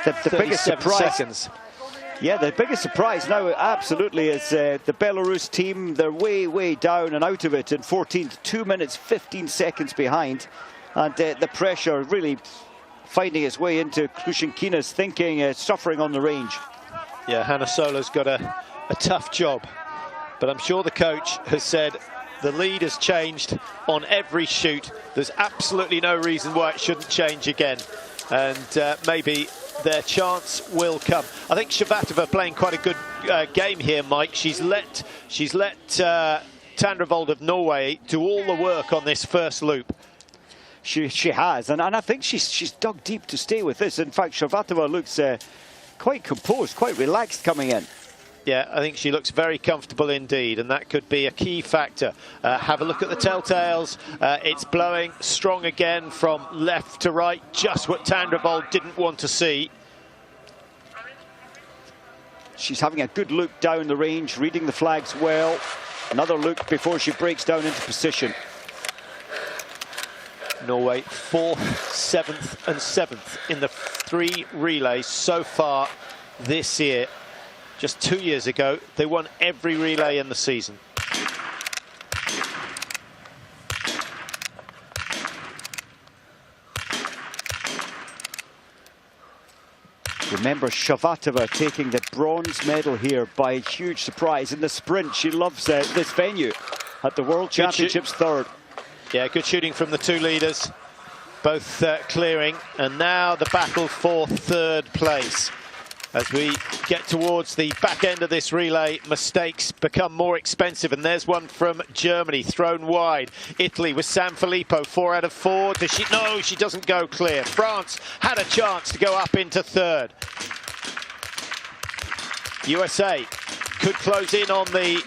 The biggest surprise. Seconds. Yeah, the biggest surprise now absolutely is the Belarus team. They're way down and out of it in 14th, 2 minutes 15 seconds behind, and the pressure really finding its way into Krushenkina's thinking, suffering on the range. Yeah, Hannah Sola's got a tough job, but I'm sure the coach has said the lead has changed on every shoot. There's absolutely no reason why it shouldn't change again, and maybe their chance will come. I think Shvatova playing quite a good game here, Mike. She's let Tandrevold of Norway do all the work on this first loop. She has, and I think she's dug deep to stay with this. In fact, Shvatova looks quite composed, quite relaxed coming in. Yeah, I think she looks very comfortable indeed, and that could be a key factor. Have a look at the telltales. It's blowing strong again from left to right, just what Tandrevold didn't want to see. She's having a good look down the range, reading the flags well. Another look before she breaks down into position. Norway 4th, 7th and 7th in the 3 relays so far this year. Just 2 years ago, they won every relay in the season. Remember Shvatova taking the bronze medal here by huge surprise in the sprint. She loves this venue at the World Championships third. Yeah, good shooting from the 2 leaders, both clearing, and now the battle for 3rd place. As we get towards the back end of this relay, mistakes become more expensive, and there's one from Germany thrown wide. Italy with San Filippo, 4 out of 4. Does she? No, she doesn't go clear. France had a chance to go up into 3rd. USA could close in on the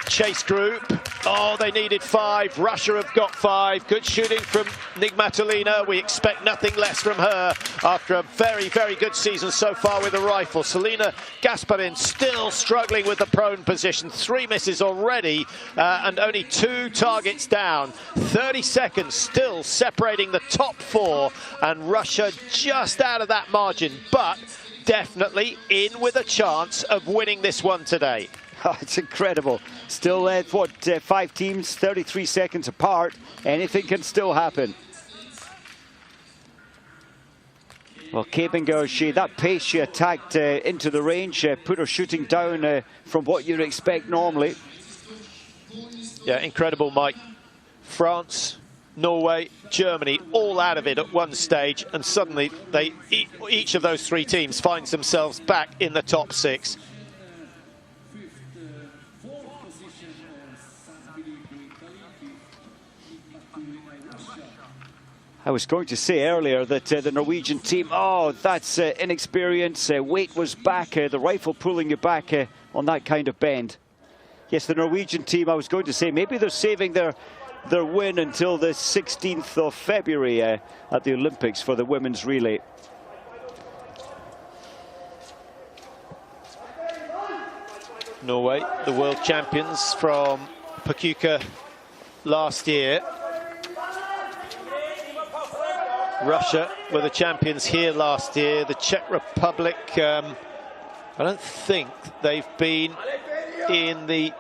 chase group. Oh, they needed 5. Russia have got 5. Good shooting from Nigmatulina. We expect nothing less from her after a very good season so far with the rifle. Selina Gasparin still struggling with the prone position. 3 misses already and only 2 targets down. 30 seconds still separating the top 4, and Russia just out of that margin, but definitely in with a chance of winning this one today. Oh, it's incredible. Still, 5 teams, 33 seconds apart. Anything can still happen. Well, Kebinger, that pace she attacked into the range, put her shooting down from what you'd expect normally. Yeah, incredible, Mike. France, Norway, Germany, all out of it at one stage, and suddenly each of those 3 teams finds themselves back in the top 6. I was going to say earlier that the Norwegian team, oh, that's inexperience. Weight was back, the rifle pulling you back on that kind of bend. Yes, the Norwegian team, I was going to say, maybe they're saving their win until the 16th of February at the Olympics for the women's relay. Norway, the world champions from Pachuca last year. Russia were the champions here last year. The Czech Republic, I don't think they've been in the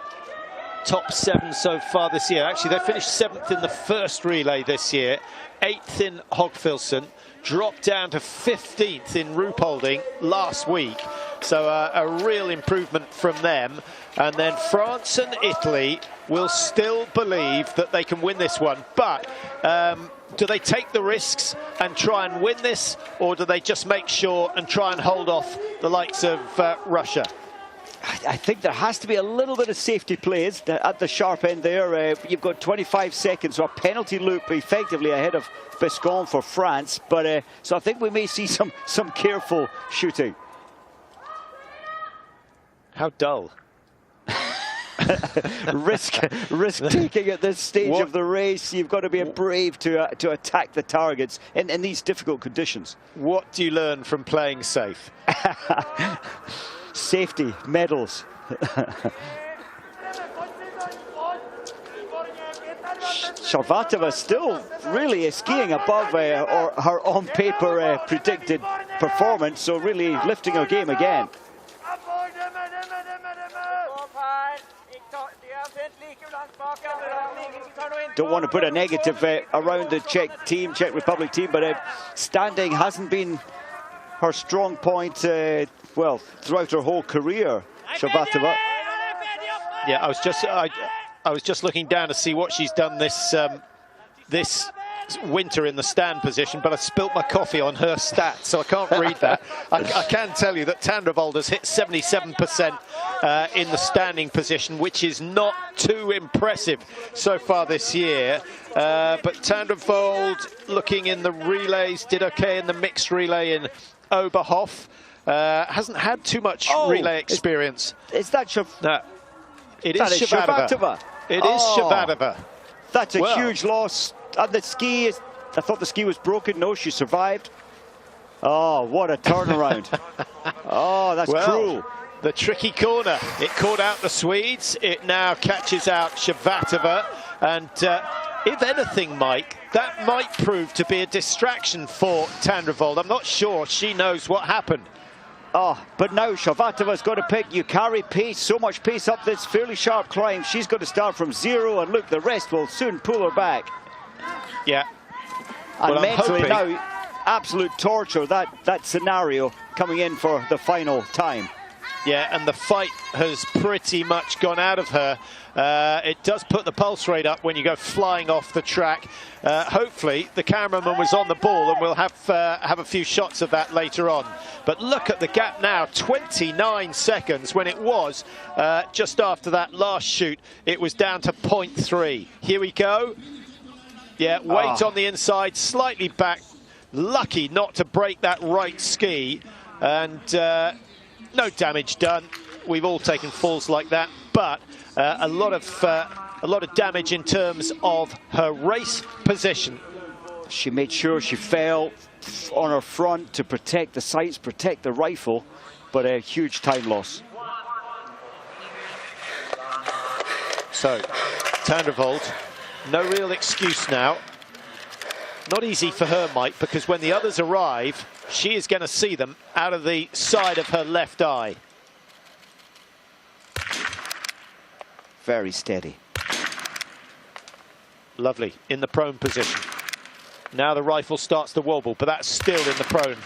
top 7 so far this year. Actually, they finished 7th in the first relay this year, 8th in Hogfilson, dropped down to 15th in Ruhpolding last week. So a real improvement from them. And then France and Italy will still believe that they can win this one. But do they take the risks and try and win this, or do they just make sure and try and hold off the likes of Russia? I think there has to be a little bit of safety plays at the sharp end there. You've got 25 seconds, so a penalty loop effectively ahead of Biscon for France. But so I think we may see some careful shooting. How dull. risk taking at this stage of the race. You've got to be brave to attack the targets in these difficult conditions. What do you learn from playing safe? Safety, medals. Sharvatova still really skiing above her on paper predicted performance, so really lifting her game again. Don't want to put a negative around the Czech Republic team, but standing hasn't been her strong point, well, throughout her whole career, Sharvatova. Yeah, I was just looking down to see what she's done this winter in the stand position, but I spilt my coffee on her stats, so I can't read that. I can tell you that Tandrevold has hit 77% in the standing position, which is not too impressive so far this year. But Tandrevold, looking in the relays, did okay in the mixed relay in Oberhof. Hasn't had too much relay experience. Is that Sharvatova? It is Sharvatova. It is Sharvatova. That's a huge loss. And the ski is, I thought the ski was broken. No, she survived. Oh, what a turnaround. Oh, that's cruel. The tricky corner. It caught out the Swedes. It now catches out Sharvatova. And if anything, Mike, that might prove to be a distraction for Tandrevold. I'm not sure she knows what happened. Oh, but now Sharvatova's got to pick. You carry pace, so much pace up this fairly sharp climb. She's got to start from zero, and look, the rest will soon pull her back. Yeah. And well, mentally now, absolute torture, that scenario coming in for the final time. Yeah, and the fight has pretty much gone out of her. It does put the pulse rate up when you go flying off the track. Hopefully the cameraman was on the ball, and we'll have a few shots of that later on. But look at the gap now, 29 seconds, when it was just after that last shoot, it was down to 0.3. Here we go. Yeah, weight on the inside, slightly back. Lucky not to break that right ski, and no damage done. We've all taken falls like that, but a lot of damage in terms of her race position. She made sure she fell on her front to protect the sights, protect the rifle, but a huge time loss. So, Tandrevold, no real excuse now. Not easy for her, Mike, because when the others arrive, she is going to see them out of the side of her left eye. Very steady. Lovely, in the prone position. Now the rifle starts to wobble, but that's still in the prone.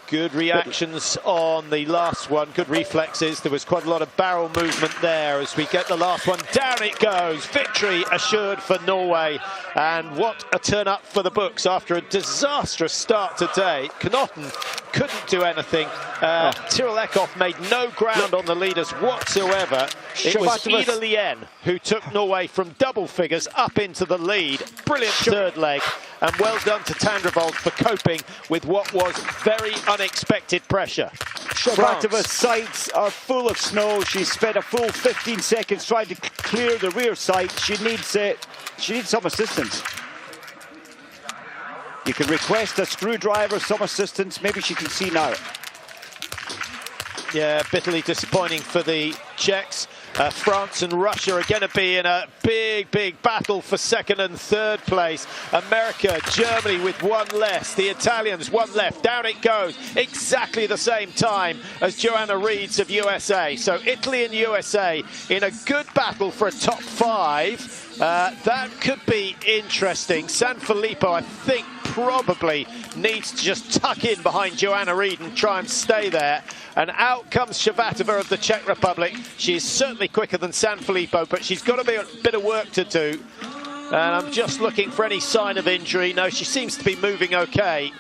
Good reactions on the last one, good reflexes. There was quite a lot of barrel movement there as we get the last one. Down it goes, victory assured for Norway. And what a turn up for the books after a disastrous start today. Knotten couldn't do anything. Tyrrell Eckhoff made no ground on the leaders whatsoever. It was Ida Lien who took Norway from double figures up into the lead. Brilliant third leg. And well done to Tandrevold for coping with what was very unexpected pressure. Sharvatova's sights are full of snow. She spent a full 15 seconds trying to clear the rear sight. She needs some assistance. You can request a screwdriver, some assistance. Maybe she can see now. Yeah, bitterly disappointing for the Czechs. France and Russia are going to be in a big battle for second and third place. America, Germany with one less. The Italians one left. Down it goes. Exactly the same time as Joanna Reed's of USA. So Italy and USA in a good battle for a top five. That could be interesting. Sanfilippo, I think, probably needs to just tuck in behind Joanna Reid and try and stay there. And out comes Shvatova of the Czech Republic. She's certainly quicker than Sanfilippo, but she's got a bit of work to do. And I'm just looking for any sign of injury. No, she seems to be moving okay.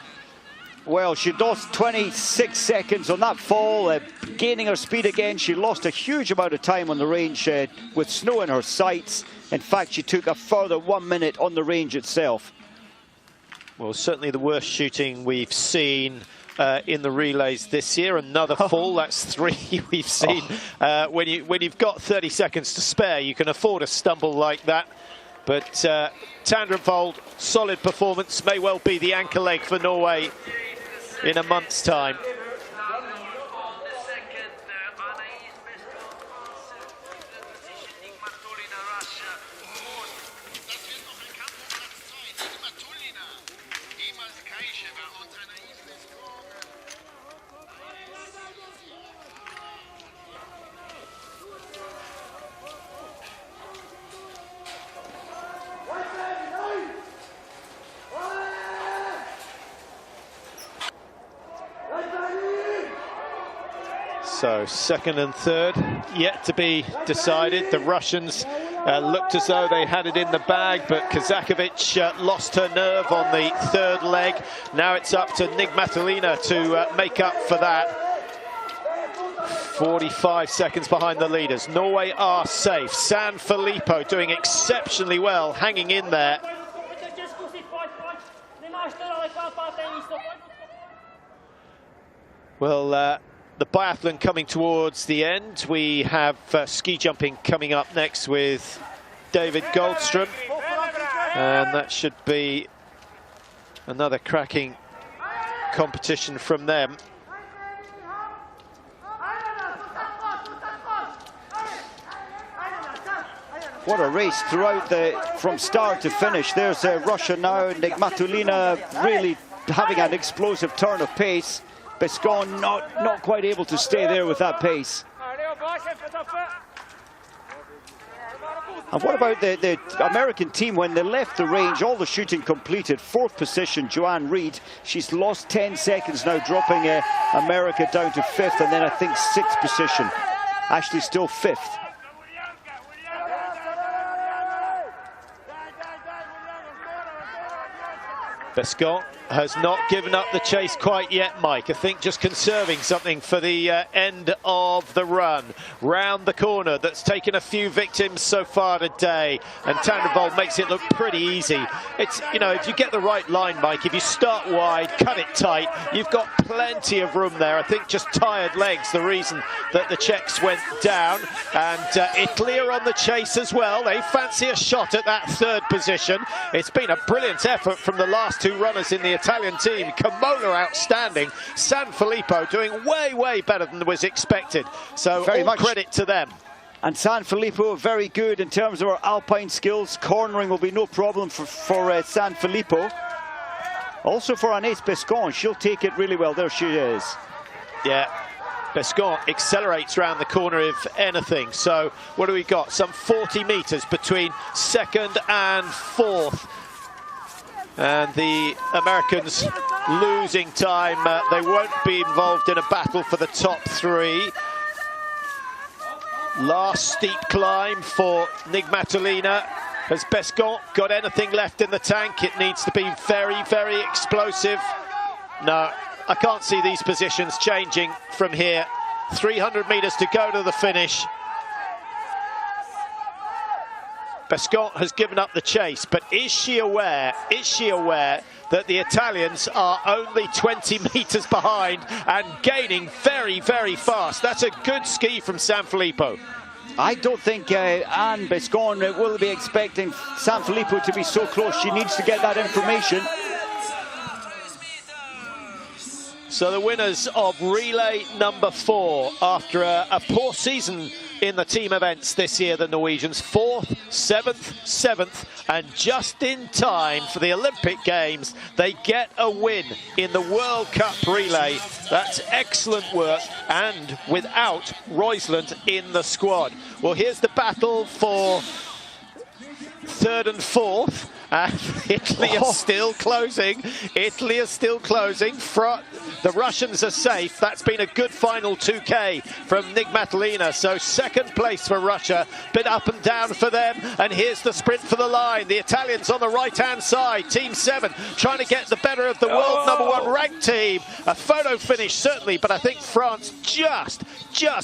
Well, she lost 26 seconds on that fall, gaining her speed again. She lost a huge amount of time on the range with snow in her sights. In fact, she took a further 1 minute on the range itself. Well, certainly the worst shooting we've seen in the relays this year. Another fall, that's 3 we've seen. When you've got 30 seconds to spare, you can afford a stumble like that. But Tandrenvold, solid performance, may well be the anchor leg for Norway in a month's time. So second and third yet to be decided. The Russians looked as though they had it in the bag, but Kazakovic lost her nerve on the third leg. Now it's up to Nigmatulina to make up for that. 45 seconds behind the leaders. Norway are safe. Sanfilippo doing exceptionally well, hanging in there. Well, the biathlon coming towards the end. We have ski jumping coming up next with David Goldstrom. And that should be another cracking competition from them. What a race throughout from start to finish. There's Russia now. Nigmatulina really having an explosive turn of pace. Bescon not quite able to stay there with that pace. And what about the American team? When they left the range, all the shooting completed. 4th position, Joanne Reid. She's lost 10 seconds now, dropping America down to 5th, and then I think 6th position. Actually still 5th. Bescon has not given up the chase quite yet, Mike. I think just conserving something for the end of the run. Round the corner, that's taken a few victims so far today, and Tandrenvold makes it look pretty easy. It's, you know, if you get the right line, Mike, if you start wide, cut it tight, you've got plenty of room there. I think just tired legs, the reason that the Czechs went down. And Italy are on the chase as well. They fancy a shot at that 3rd position. It's been a brilliant effort from the last 2 runners in the Italian team. Kamola outstanding. Sanfilippo doing way better than was expected. So very much credit to them. And Sanfilippo very good in terms of her alpine skills. Cornering will be no problem for Sanfilippo. Also for Anaïs Bescon, she'll take it really well. There she is. Yeah. Bescon accelerates round the corner if anything. So what do we got? Some 40 meters between 2nd and 4th. And the Americans losing time. They won't be involved in a battle for the top 3. Last steep climb for Nigmatulina. Has Bescon got anything left in the tank? It needs to be very explosive. No, I can't see these positions changing from here. 300 meters to go to the finish. Bescon has given up the chase, but is she aware that the Italians are only 20 meters behind and gaining very fast? That's a good ski from Sanfilippo. I don't think Anne Bescon will be expecting Sanfilippo to be so close. She needs to get that information. So the winners of relay number 4 after a poor season in the team events this year, the Norwegians, 4th, 7th, and just in time for the Olympic Games, they get a win in the World Cup relay. That's excellent work, and without Roysland in the squad. Well, here's the battle for 3rd and 4th. And Italy are still closing. Italy are still closing. The Russians are safe. That's been a good final 2K from Nigmatalina. So second place for Russia. Bit up and down for them. And here's the sprint for the line. The Italians on the right-hand side. Team 7 trying to get the better of the world #1 ranked team. A photo finish, certainly, but I think France just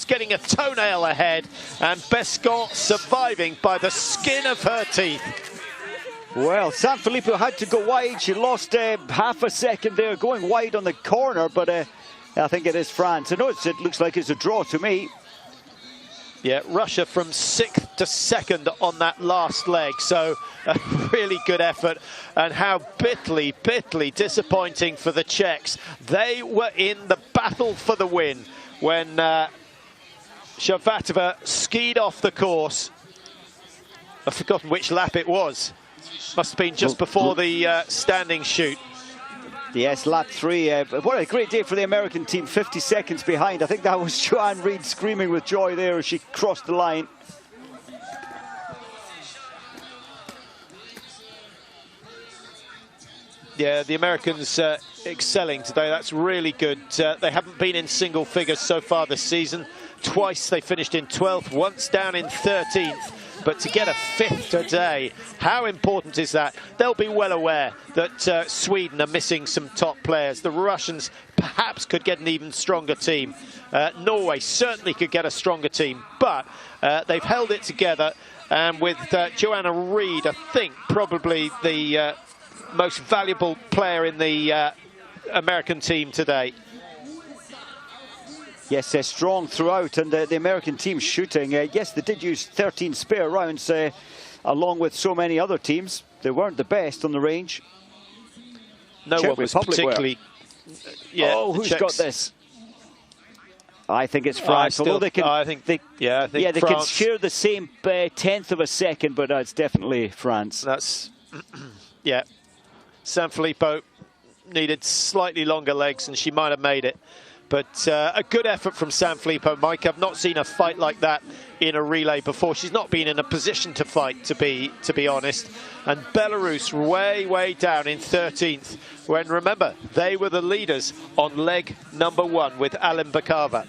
getting a toenail ahead. And Bescon surviving by the skin of her teeth. Well, Sanfilippo had to go wide. She lost half a second there going wide on the corner, but I think it is France. I know it looks like it's a draw to me. Yeah, Russia from 6th to 2nd on that last leg. So a really good effort. And how bitterly disappointing for the Czechs. They were in the battle for the win when Shavatová skied off the course. I've forgotten which lap it was. Must have been just before the standing shoot. Yes, lap 3. What a great day for the American team. 50 seconds behind. I think that was Joanne Reid screaming with joy there as she crossed the line. Yeah, the Americans excelling today. That's really good. They haven't been in single figures so far this season. Twice they finished in 12th, once down in 13th. But to get a 5th today, how important is that? They'll be well aware that Sweden are missing some top players. The Russians perhaps could get an even stronger team. Norway certainly could get a stronger team, but they've held it together. And with Joanna Reid, I think probably the most valuable player in the American team today. Yes, they're strong throughout, and the American team shooting. Yes, they did use 13 spare rounds, along with so many other teams. They weren't the best on the range. No Czech one was Republic particularly... Yeah, oh, who's got this? I think it's I France. still, Although they can, I think they can France, share the same 1/10 of a second, but it's definitely France. That's, yeah. Sanfilippo needed slightly longer legs, and she might have made it. But a good effort from Sanfilippo, Mike. I've not seen a fight like that in a relay before. She's not been in a position to fight, to be honest. And Belarus way down in 13th. When, remember, they were the leaders on leg #1 with Alenbekova.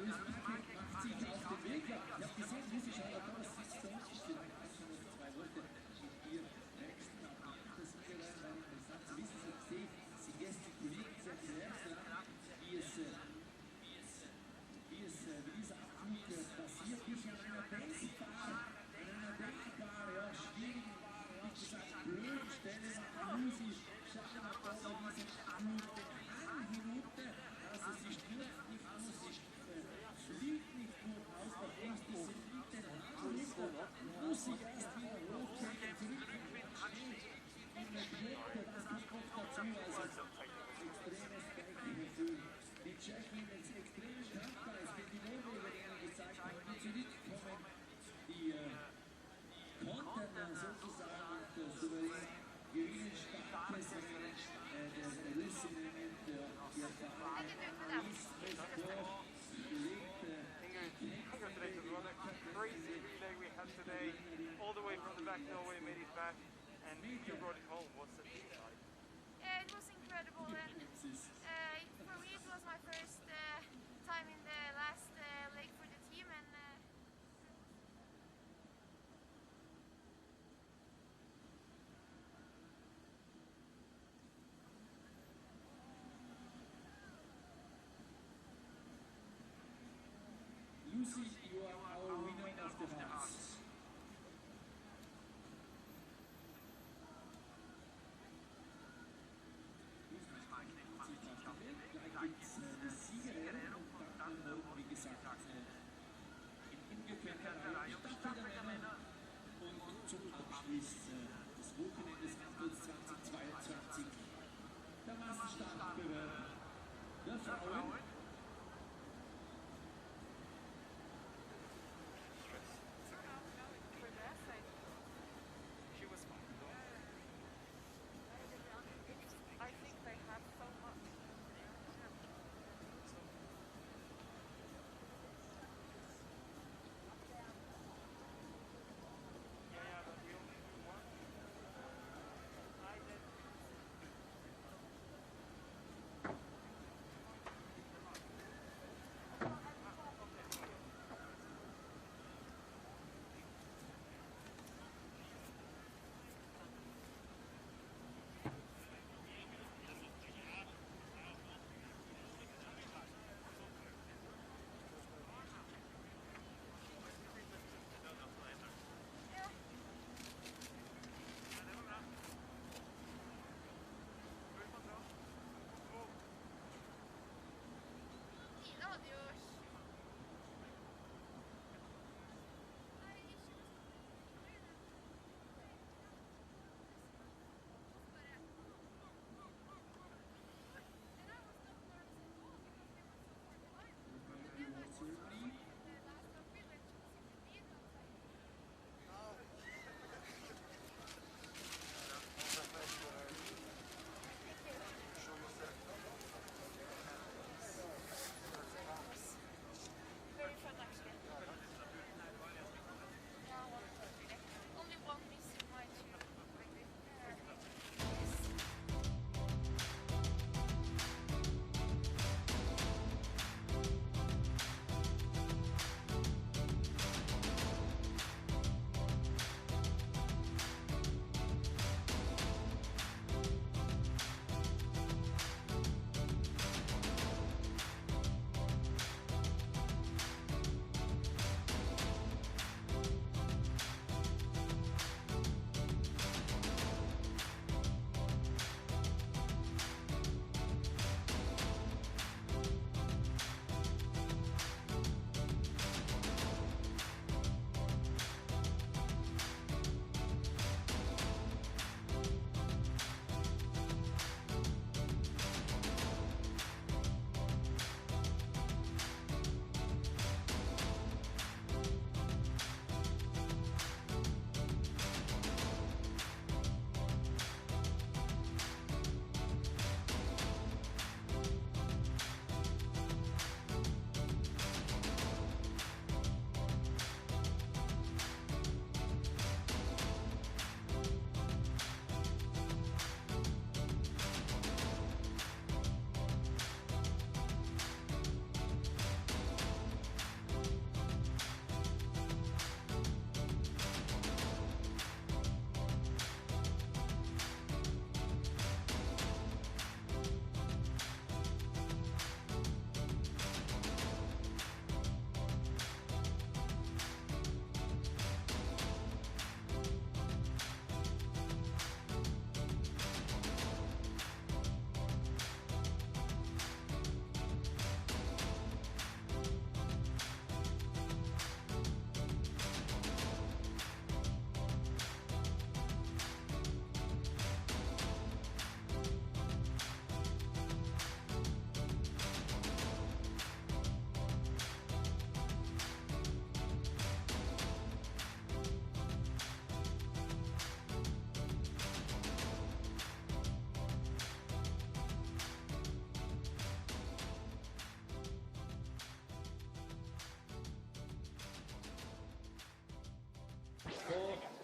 macht sich auf den Weg. Ich habe gesehen, Lucy Schauer-Thomas sitzt dort. Ich bin eigentlich 2 Worte mit ihr wächst. Das ist interessant zu wissen. Ich sehe, sie gestikuliert sehr klar, wie dieser Abflug passiert. Nicht an einer denkbar, ja, schwierigen, nicht gesagt blöden Stelle nach Lucy Schauer-Thomas diesen Abflug hinunter. Also sie stürzt nicht aus, sie fliegt nicht gut aus, der nächste sie fliegt den Hang runter, muss sich erst wieder hochkriegen, zurückfinden, steht in der Kette, das kommt noch dazu, also extremes Gefühl. Die Tschechien ist extrem dankbar, es wird die Norwegerinnen gezeigt haben, die zurückkommen, die konnten sozusagen souverän gewinnen, starkes Rennen der Russinnen und der erfahrenen Alice Meskov Congratulations on a crazy relay we had today, all the way from the back Norway made it back, and you brought it home. What's the feeling like? Yeah, it was incredible, and for me it was my first time in the last leg for the team, and Lucy, you are our winner of the hearts. Da gibt es die Siegerin und dann morgen, wie gesagt, in ungefähr Staffelrennen und zum Abschluss des Wochenendes Antholz 2022 der Massenstartbewerb der Frauen.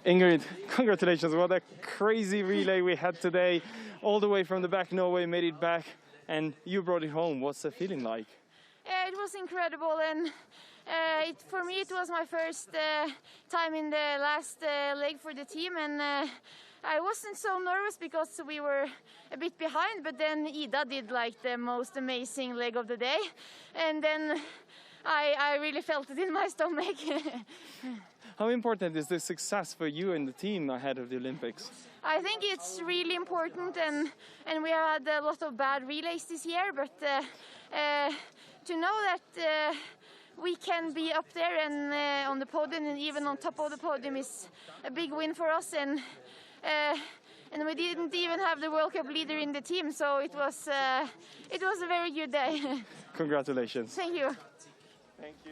Ingrid, congratulations. What a crazy relay we had today. All the way from the back, Norway made it back, and you brought it home. What's the feeling like? Yeah, it was incredible, and for me it was my first time in the last leg for the team, and I wasn't so nervous because we were a bit behind, but then Ida did like the most amazing leg of the day, and then I really felt it in my stomach. How important is this success for you and the team ahead of the Olympics? I think it's really important, and we had a lot of bad relays this year, but to know that we can be up there and on the podium and even on top of the podium is a big win for us, and we didn't even have the World Cup leader in the team, so it was a very good day. Congratulations. Thank you. Thank you.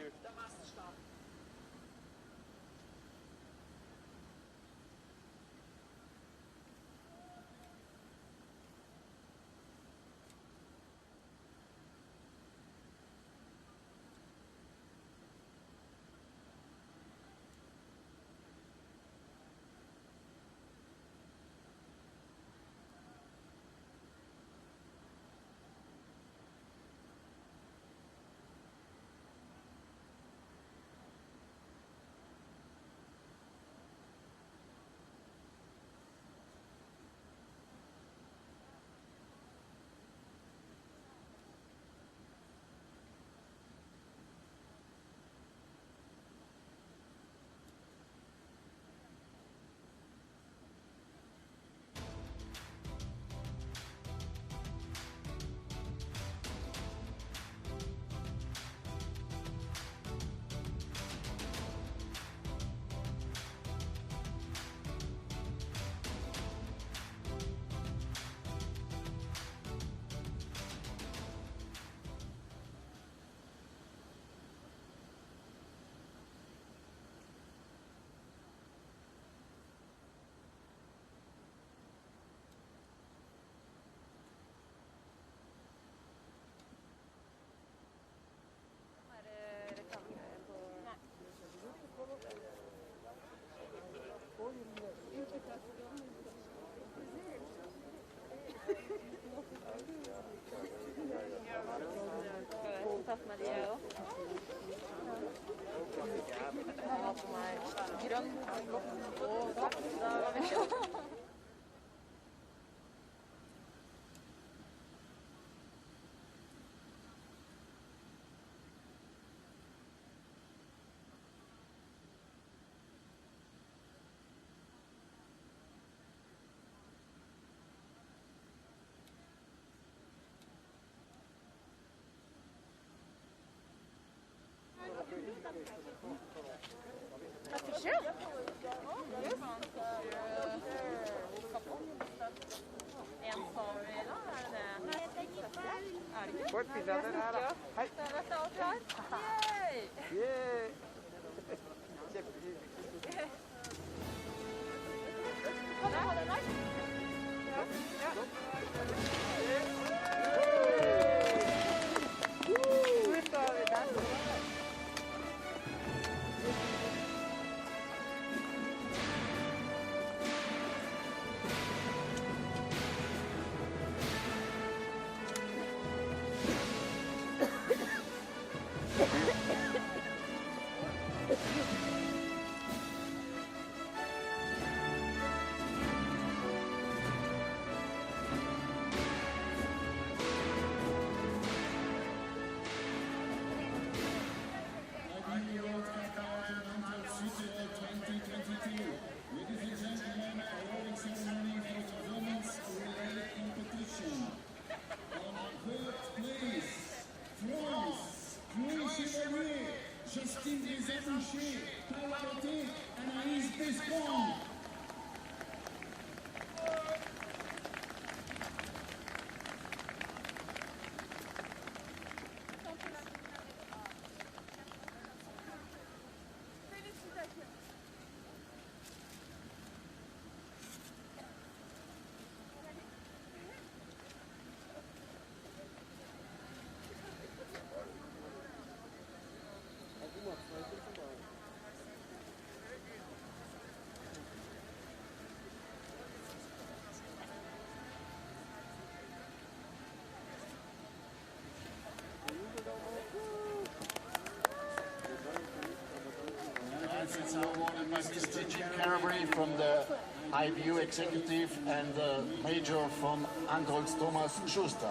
awarded by Mr. Jim Carberry from the IBU executive and the major from Antholz Thomas Schuster.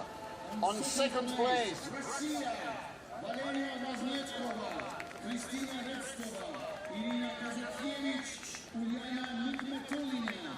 On second place, Valeria Maznetkova, Kristina Restova, Irina Kazatkiewicz, Uljana Nikmetolina.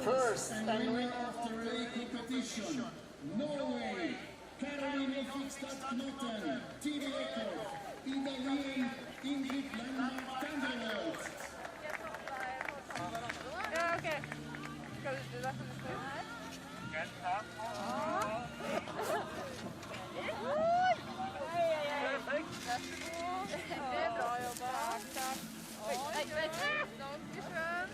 first And winner of the relay competition, Norway, Caroline Fikstad-Knotten, Tive Ekhoff, Ida Lien, Ingrid Landmark-Tanderwelt. Ja, ok. Skal du da kan du stå her? Det er bra jobba. Takk. Oi, vent. Dankeschön.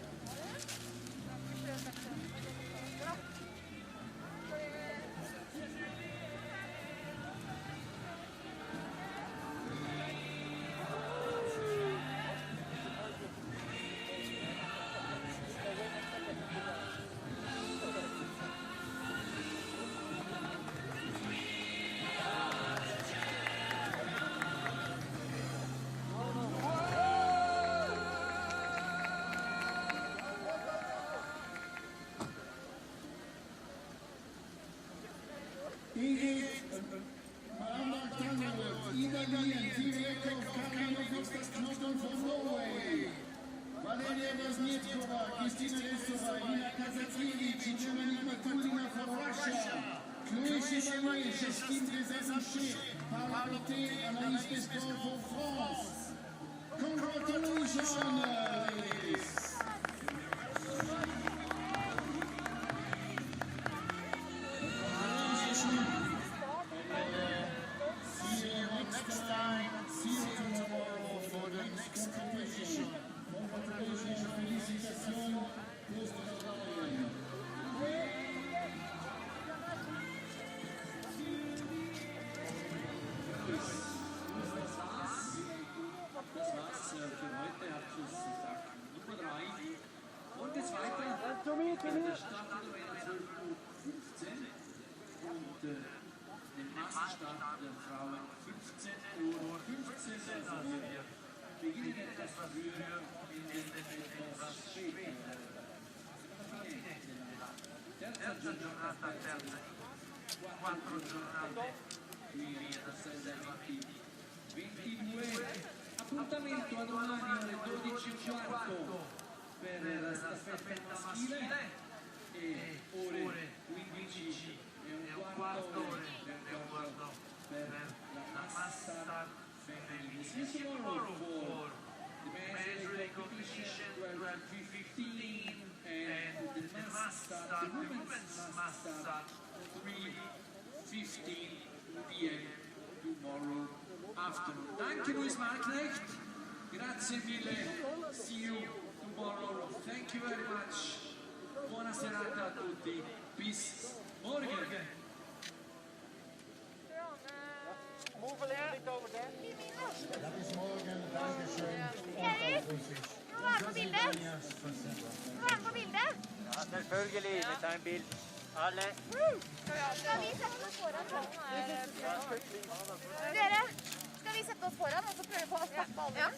Ingrid Landmark-Tanderwelt, Ida Lien, Tive Ekhoff, Caroline Fikstad-Knotten from Norway. Valeria Maznetkova, Kristina Restova, Irina Kazatkiewicz, Uljana Nikmetolina from Russia. Chloé Chevalier, Justine Desanchet, Paula Poté, Anaïs Pescor for France. Congratulations, ladies! See you next time. See you tomorrow for the next competition. Congratulations, félicitations, plus de travail. Das war's für heute. Abschlusstag Nummer 3. Und es weiter. Der Start um 12:15 und den Massenstart der Frauen 15:15 Also wir beginnen etwas früher, enden etwas später. Terza giornata, quattro giornate qui a Antholz-Anterselva 22. Appuntamento a domani alle 12:15 per la staffetta maschile e ore 15:15 per la massa femminile. See you tomorrow for the men's relay competition 12:15 and the mass start, the women's mass start 3:15 p.m. tomorrow afternoon. Danke Luis Marknecht, grazie mille, see you tomorrow, thank you very much, buona serata a tutti, bis morgen. Move a little bit over there. bis morgen, Dankeschön. Erik, du må være på bildet. Du må være på bildet. Ja, selvfølgelig. Vi tar en bild. Alle. Skal vi sette oss foran? Dere, skal vi sette oss foran og så prøve på å stoppe alle? Ja.